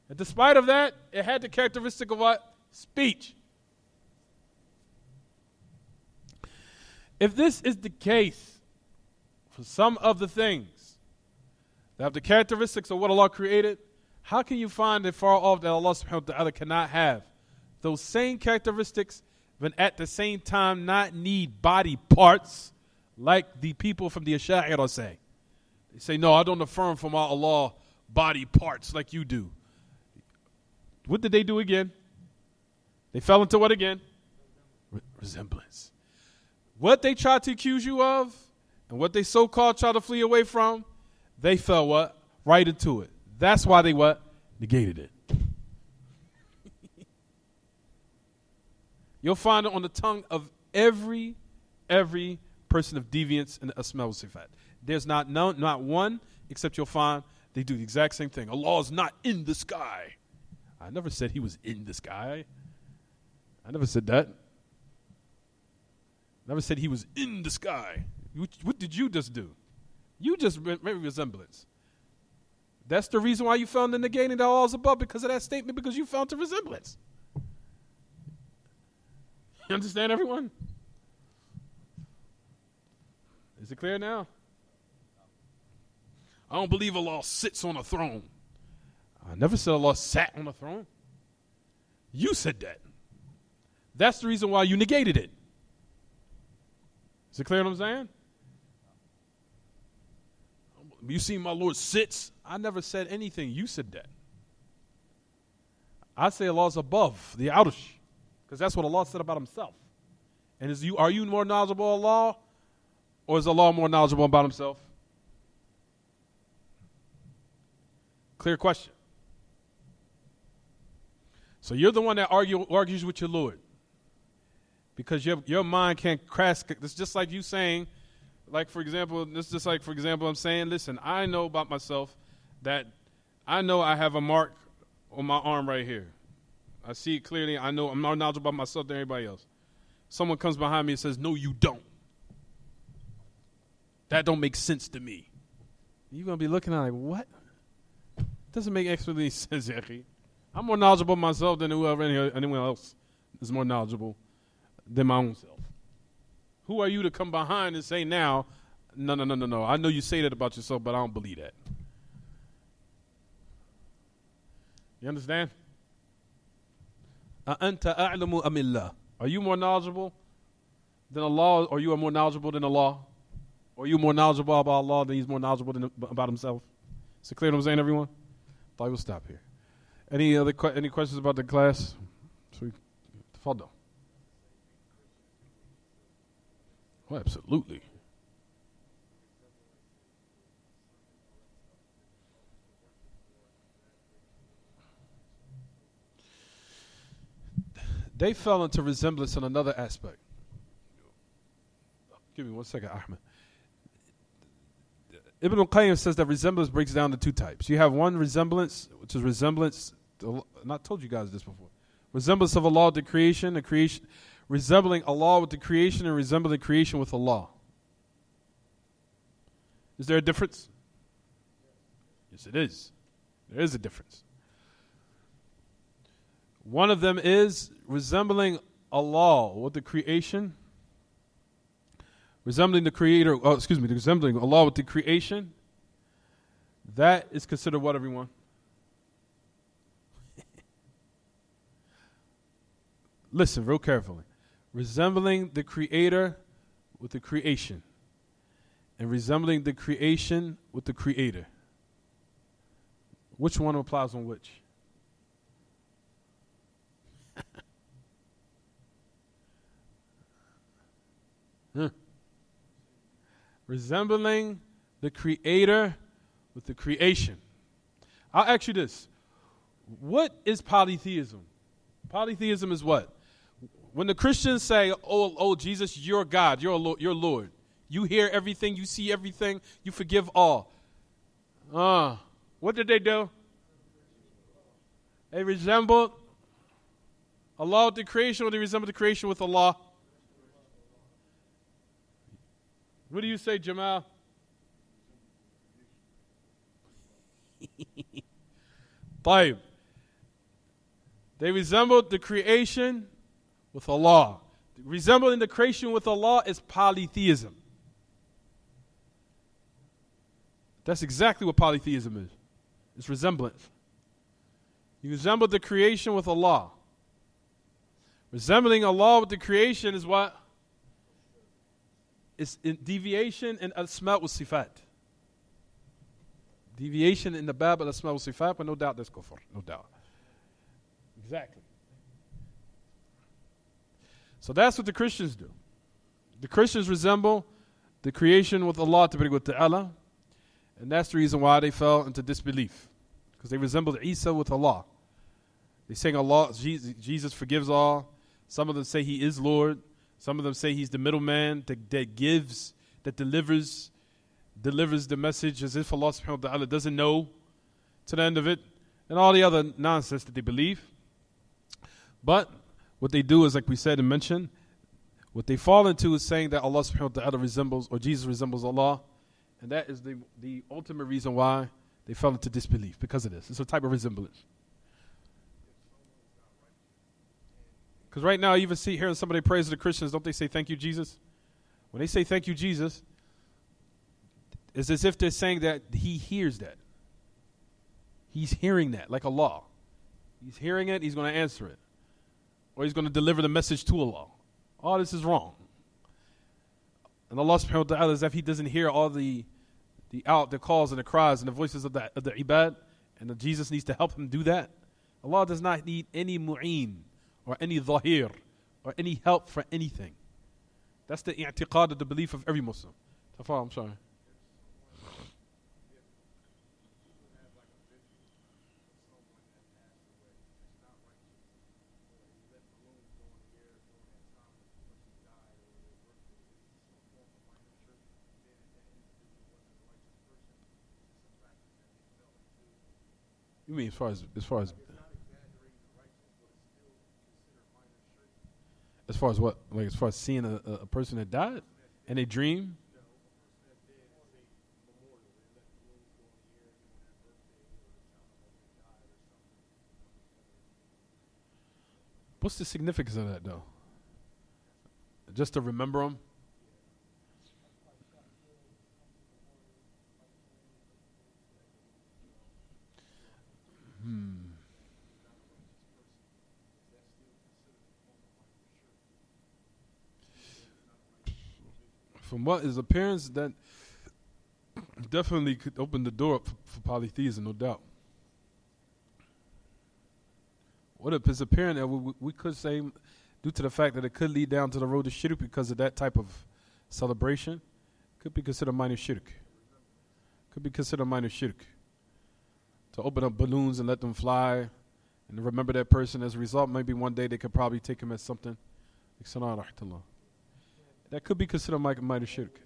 And despite of that, it had the characteristic of what? Speech. If this is the case for some of the things that have the characteristics of what Allah created, how can you find it far off that Allah subhanahu wa ta'ala cannot have those same characteristics, but at the same time not need body parts like the people from the Asha'ira say? They say, no, I don't affirm from Allah body parts like you do. What did they do again? They fell into what again? Resemblance. What they tried to accuse you of and what they so-called try to flee away from, they fell what? Right into it. That's why they what? Negated it. You'll find it on the tongue of every person of deviance in the Asma wa Sifat. There's not one, except you'll find they do the exact same thing. Allah is not in the sky. I never said he was in the sky. I never said that. Never said he was in the sky. What did you just do? You just made resemblance. That's the reason why you found the negating that Allah is above, because of that statement, because you found the resemblance. You understand, everyone? Is it clear now? I don't believe Allah sits on a throne. I never said Allah sat on a throne. You said that. That's the reason why you negated it. Is it clear what I'm saying? You see my Lord sits. I never said anything. You said that. I say Allah's above the Arsh, because that's what Allah said about himself. And are you more knowledgeable of Allah, or is Allah more knowledgeable about himself? Clear question. So you're the one that argues with your Lord, because your mind can't grasp. It's just like you saying, for example, I'm saying, listen, I know about myself that I know I have a mark on my arm right here. I see it clearly. I know I'm more knowledgeable about myself than everybody else. Someone comes behind me and says, no, you don't. That don't make sense to me. You're going to be looking at it like, what? Doesn't make absolutely sense, Yaki. I'm more knowledgeable myself than anyone else is more knowledgeable than my own self. Who are you to come behind and say now, no. I know you say that about yourself, but I don't believe that. You understand? أَأَنْتَ أَعْلَمُ أَمِ اللَّهِ. Are you more knowledgeable than Allah, or you are more knowledgeable than Allah? Or are you more knowledgeable about Allah than he's more knowledgeable about himself? Is it clear what I'm saying, everyone? I will stop here. Any questions about the class? Tafadal. Oh, absolutely. They fell into resemblance in another aspect. Give me 1 second, Ahmed. Ibn al-Qayyim says that resemblance breaks down to two types. You have one resemblance, which is resemblance, and I told you guys this before. Resemblance of Allah with the creation, resembling Allah with the creation, and resembling creation with Allah. Is there a difference? Yes, it is. There is a difference. One of them is resembling Allah with the creation, resembling Allah with the creation. That is considered what, everyone? Listen real carefully. Resembling the Creator with the creation, and resembling the creation with the Creator. Which one applies on which? Resembling the Creator with the creation. I'll ask you this. What is polytheism? Polytheism is what? When the Christians say, oh Jesus, you're God, you're Lord. You hear everything, you see everything, you forgive all. What did they do? They resembled Allah with the creation, or they resembled the creation with Allah? What do you say, Jamal? طيب. They resembled the creation with Allah. Resembling the creation with Allah is polytheism. That's exactly what polytheism is. It's resemblance. You resemble the creation with Allah. Resembling Allah with the creation is what? It's deviation in al-asma' wa sifat. Deviation in the bab al-asma' wa sifat, but no doubt that's kufr. No doubt. Exactly. So that's what the Christians do. The Christians resemble the creation with Allah wa ta'ala, and that's the reason why they fell into disbelief. Because they resembled Isa with Allah. They saying Allah, Jesus forgives all. Some of them say he is Lord. Some of them say he's the middleman that gives, that delivers the message as if Allah subhanahu wa ta'ala doesn't know to the end of it. And all the other nonsense that they believe. But what they do is, like we said and mentioned, what they fall into is saying that Allah subhanahu wa ta'ala resembles, or Jesus resembles Allah. And that is the ultimate reason why they fell into disbelief, because of this. It's a type of resemblance. Because right now, you even see hearing somebody praise the Christians, don't they say thank you, Jesus? When they say thank you, Jesus, it's as if they're saying that he hears that. He's hearing that, like Allah. He's hearing it, he's going to answer it. Or he's going to deliver the message to Allah. All this is wrong. And Allah subhanahu wa ta'ala, as if he doesn't hear all the calls and the cries and the voices of the ibad, and that Jesus needs to help him do that. Allah does not need any mu'een, or any dhahir, or any help for anything. That's the i'tiqad of the belief of every Muslim. Tafar, I'm sorry. You mean as far as what? Like as far as seeing a person that died in a dream? What's the significance of that, though? Just to remember them? From what is appearance, that definitely could open the door up for polytheism, no doubt. What if it's apparent that we could say, due to the fact that it could lead down to the road to shirk because of that type of celebration, could be considered minor shirk. Could be considered minor shirk. To open up balloons and let them fly and remember that person as a result, maybe one day they could probably take him as something. That could be considered minor shirk.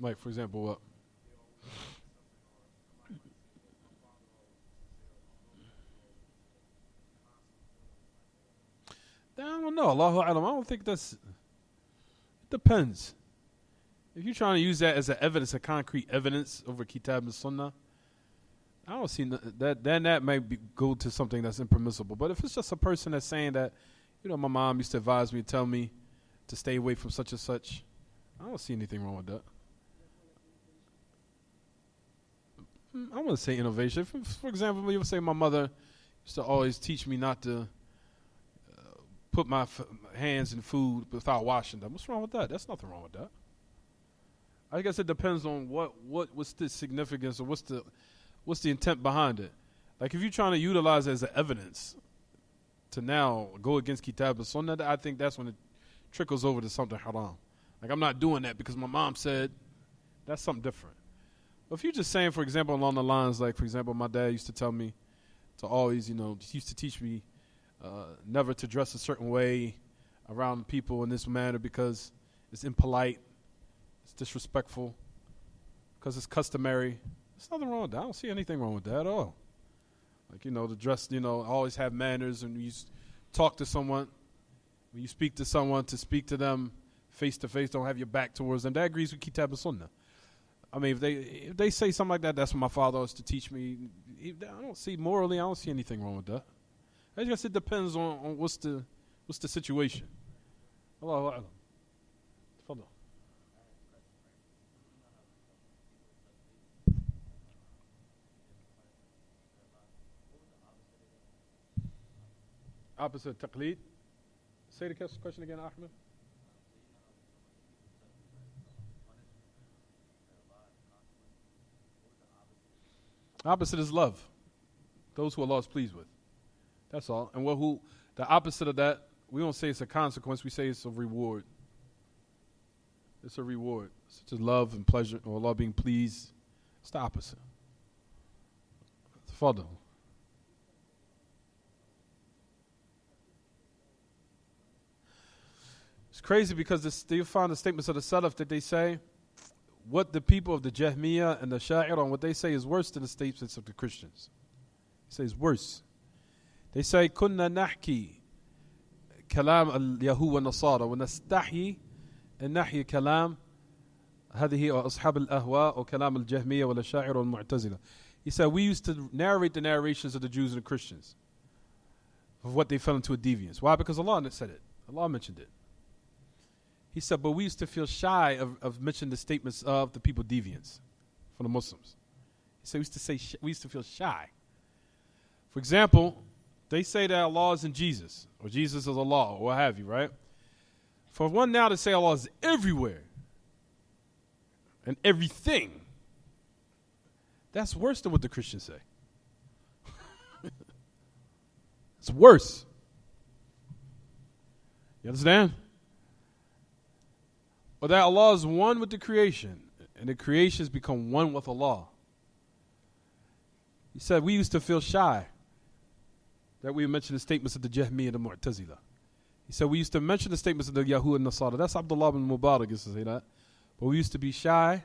Like, for example, what? I don't know. Allahu A'lam. I don't think that's... It depends. If you're trying to use that as an evidence, a concrete evidence over Kitaab and Sunnah, I don't see that. Then that might go to something that's impermissible. But if it's just a person that's saying that, my mom used to advise me, tell me to stay away from such and such, I don't see anything wrong with that. I want to say innovation. For example, you would say my mother used to always teach me not to put my hands in food without washing them. What's wrong with that? There's nothing wrong with that. I guess it depends on what's the significance or what's the intent behind it. Like if you're trying to utilize it as an evidence to now go against Kitaab and Sunnah, I think that's when it trickles over to something haram. Like I'm not doing that because my mom said. That's something different. But if you're just saying, for example, along the lines, like for example, my dad used to tell me to always, he used to teach me never to dress a certain way around people in this manner because it's impolite, it's disrespectful, because it's customary. There's nothing wrong with that. I don't see anything wrong with that at all. Like, to dress, always have manners, and you talk to someone, when you speak to someone, to speak to them face to face, don't have your back towards them. That agrees with Kitab and Sunnah. I mean, if they say something like that, that's what my father was to teach me. I don't see morally, I don't see anything wrong with that. I guess it depends on what's the situation. Allahu A'lam. Tafadhal. Opposite taqleed. Say the question again, Ahmed. Opposite is love. Those who Allah is pleased with. That's all. And the opposite of that, we don't say it's a consequence, we say it's a reward. It's a reward. Such as love and pleasure, or Allah being pleased. It's the opposite. Tafadhal. It's crazy because you find the statements of the Salaf that they say what the people of the Jahmiyyah and the Sha'ira, what they say is worse than the statements of the Christians. They say it's worse. They say, كُنَّا نَحْكِي كلام اليهود والنصارى ونستحي أن نحيي كلام هذه أصحاب الأهواء وكلام الجهمية والأشاعرة والمعتزلة. He said, we used to narrate the narrations of the Jews and the Christians of what they fell into a deviance. Why? Because Allah said it. Allah mentioned it. He said, but we used to feel shy of mentioning the statements of the people deviants from the Muslims. He said we used to feel shy. For example, they say that Allah is in Jesus, or Jesus is Allah, or what have you, right? For one now to say Allah is everywhere and everything, that's worse than what the Christians say. It's worse. You understand? Or that Allah is one with the creation, and the creations become one with Allah. He said we used to feel shy that we mentioned the statements of the Jahmiyyah and the Mu'tazila. He said we used to mention the statements of the Yahud and Nasara. That's Abdullah bin Mubarak used to say that. But we used to be shy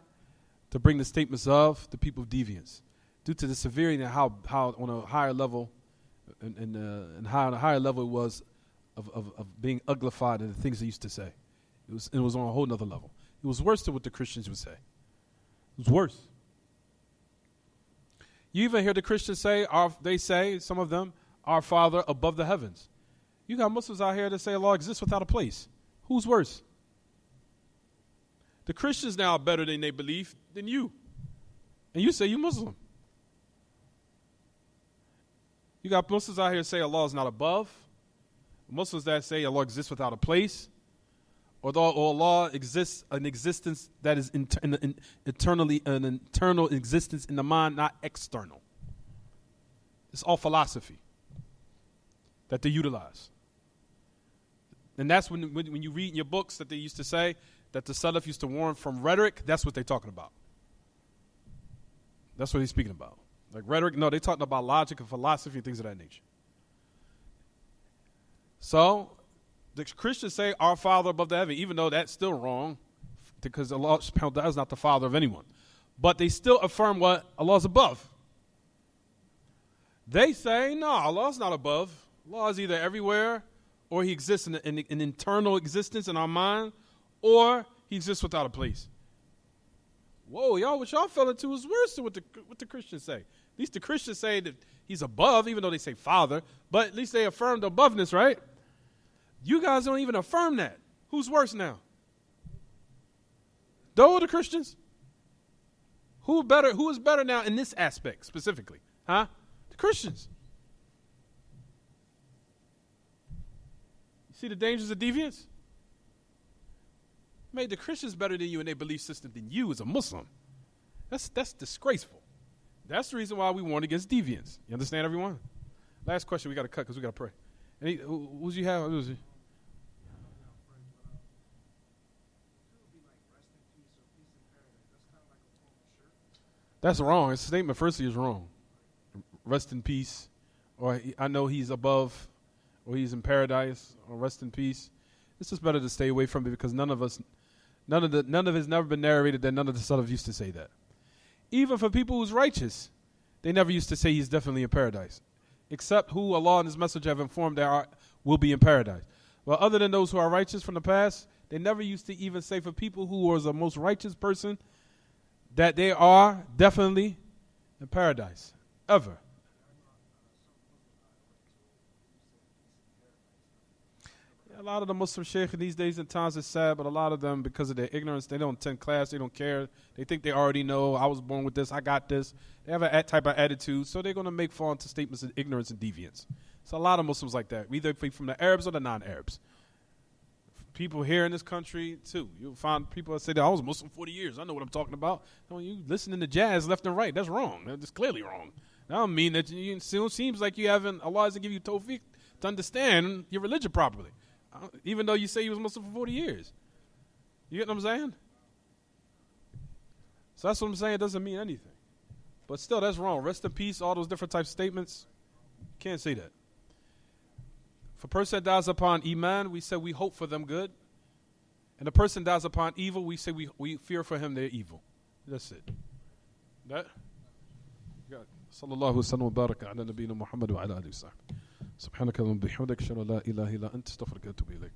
to bring the statements of the people of deviance due to the severity and how on a higher level and how on a higher level it was of being uglified in the things they used to say. It was on a whole nother level. It was worse than what the Christians would say. It was worse. You even hear the Christians say, they say, some of them, our Father above the heavens. You got Muslims out here that say Allah exists without a place. Who's worse? The Christians now are better than they believe than you. And you say you're Muslim. You got Muslims out here that say Allah is not above. Muslims that say Allah exists without a place. Or Allah exists an existence that is eternally an internal existence in the mind, not external. It's all philosophy that they utilize. And that's when you read in your books that they used to say that the Salaf used to warn from rhetoric, that's what they're talking about. That's what he's speaking about. Like rhetoric, no, they're talking about logic and philosophy and things of that nature. So, the Christians say our Father above the heaven, even though that's still wrong, because Allah is not the Father of anyone. But they still affirm what? Allah is above. They say, no, Allah is not above. Allah is either everywhere, or He exists in an internal existence in our mind, or He exists without a place. Whoa, y'all, what y'all fell into is worse than what the Christians say. At least the Christians say that He's above, even though they say Father, but at least they affirm the aboveness, right? You guys don't even affirm that. Who's worse now? Those are the Christians? Who is better now in this aspect specifically? Huh? The Christians. You see the dangers of deviance? Made the Christians better than you in their belief system than you as a Muslim. That's disgraceful. That's the reason why we warn against deviance. You understand, everyone? Last question, we got to cut because we got to pray. Who's you have? Who's you? That's wrong. His statement firstly is wrong. Rest in peace, or I know he's above, or he's in paradise, or rest in peace. It's just better to stay away from it because none of it's never been narrated that none of the Salaf used to say that. Even for people who's righteous, they never used to say he's definitely in paradise, except who Allah and His Messenger have informed that will be in paradise. Well, other than those who are righteous from the past, they never used to even say for people who was the most righteous person, that they are definitely in paradise. Ever. A lot of the Muslim shaykh these days and times is sad, but a lot of them, because of their ignorance, they don't attend class, they don't care. They think they already know, I was born with this, I got this. They have a type of attitude, so they're going to make fall into statements of ignorance and deviance. So a lot of Muslims like that, either from the Arabs or the non-Arabs. People here in this country, too. You'll find people that say that I was Muslim 40 years. I know what I'm talking about. No, you listening to jazz left and right. That's wrong. That's clearly wrong. That don't mean that it still seems like you haven't, Allah doesn't give you tawfiq to understand your religion properly. Even though you say you was Muslim for 40 years. You get what I'm saying? So that's what I'm saying. It doesn't mean anything. But still, that's wrong. Rest in peace, all those different types of statements. Can't say that. If a person dies upon Iman, we say we hope for them good. And a person dies upon evil, we say we fear for him their evil. That's it. That? Sallallahu sallam wa baraka ala nabiyyina Muhammad wa ala alihi wa sahbihi. سبحانك اللهم وبحمدك اشهد ان لا اله الا انت استغفرك واتوب اليك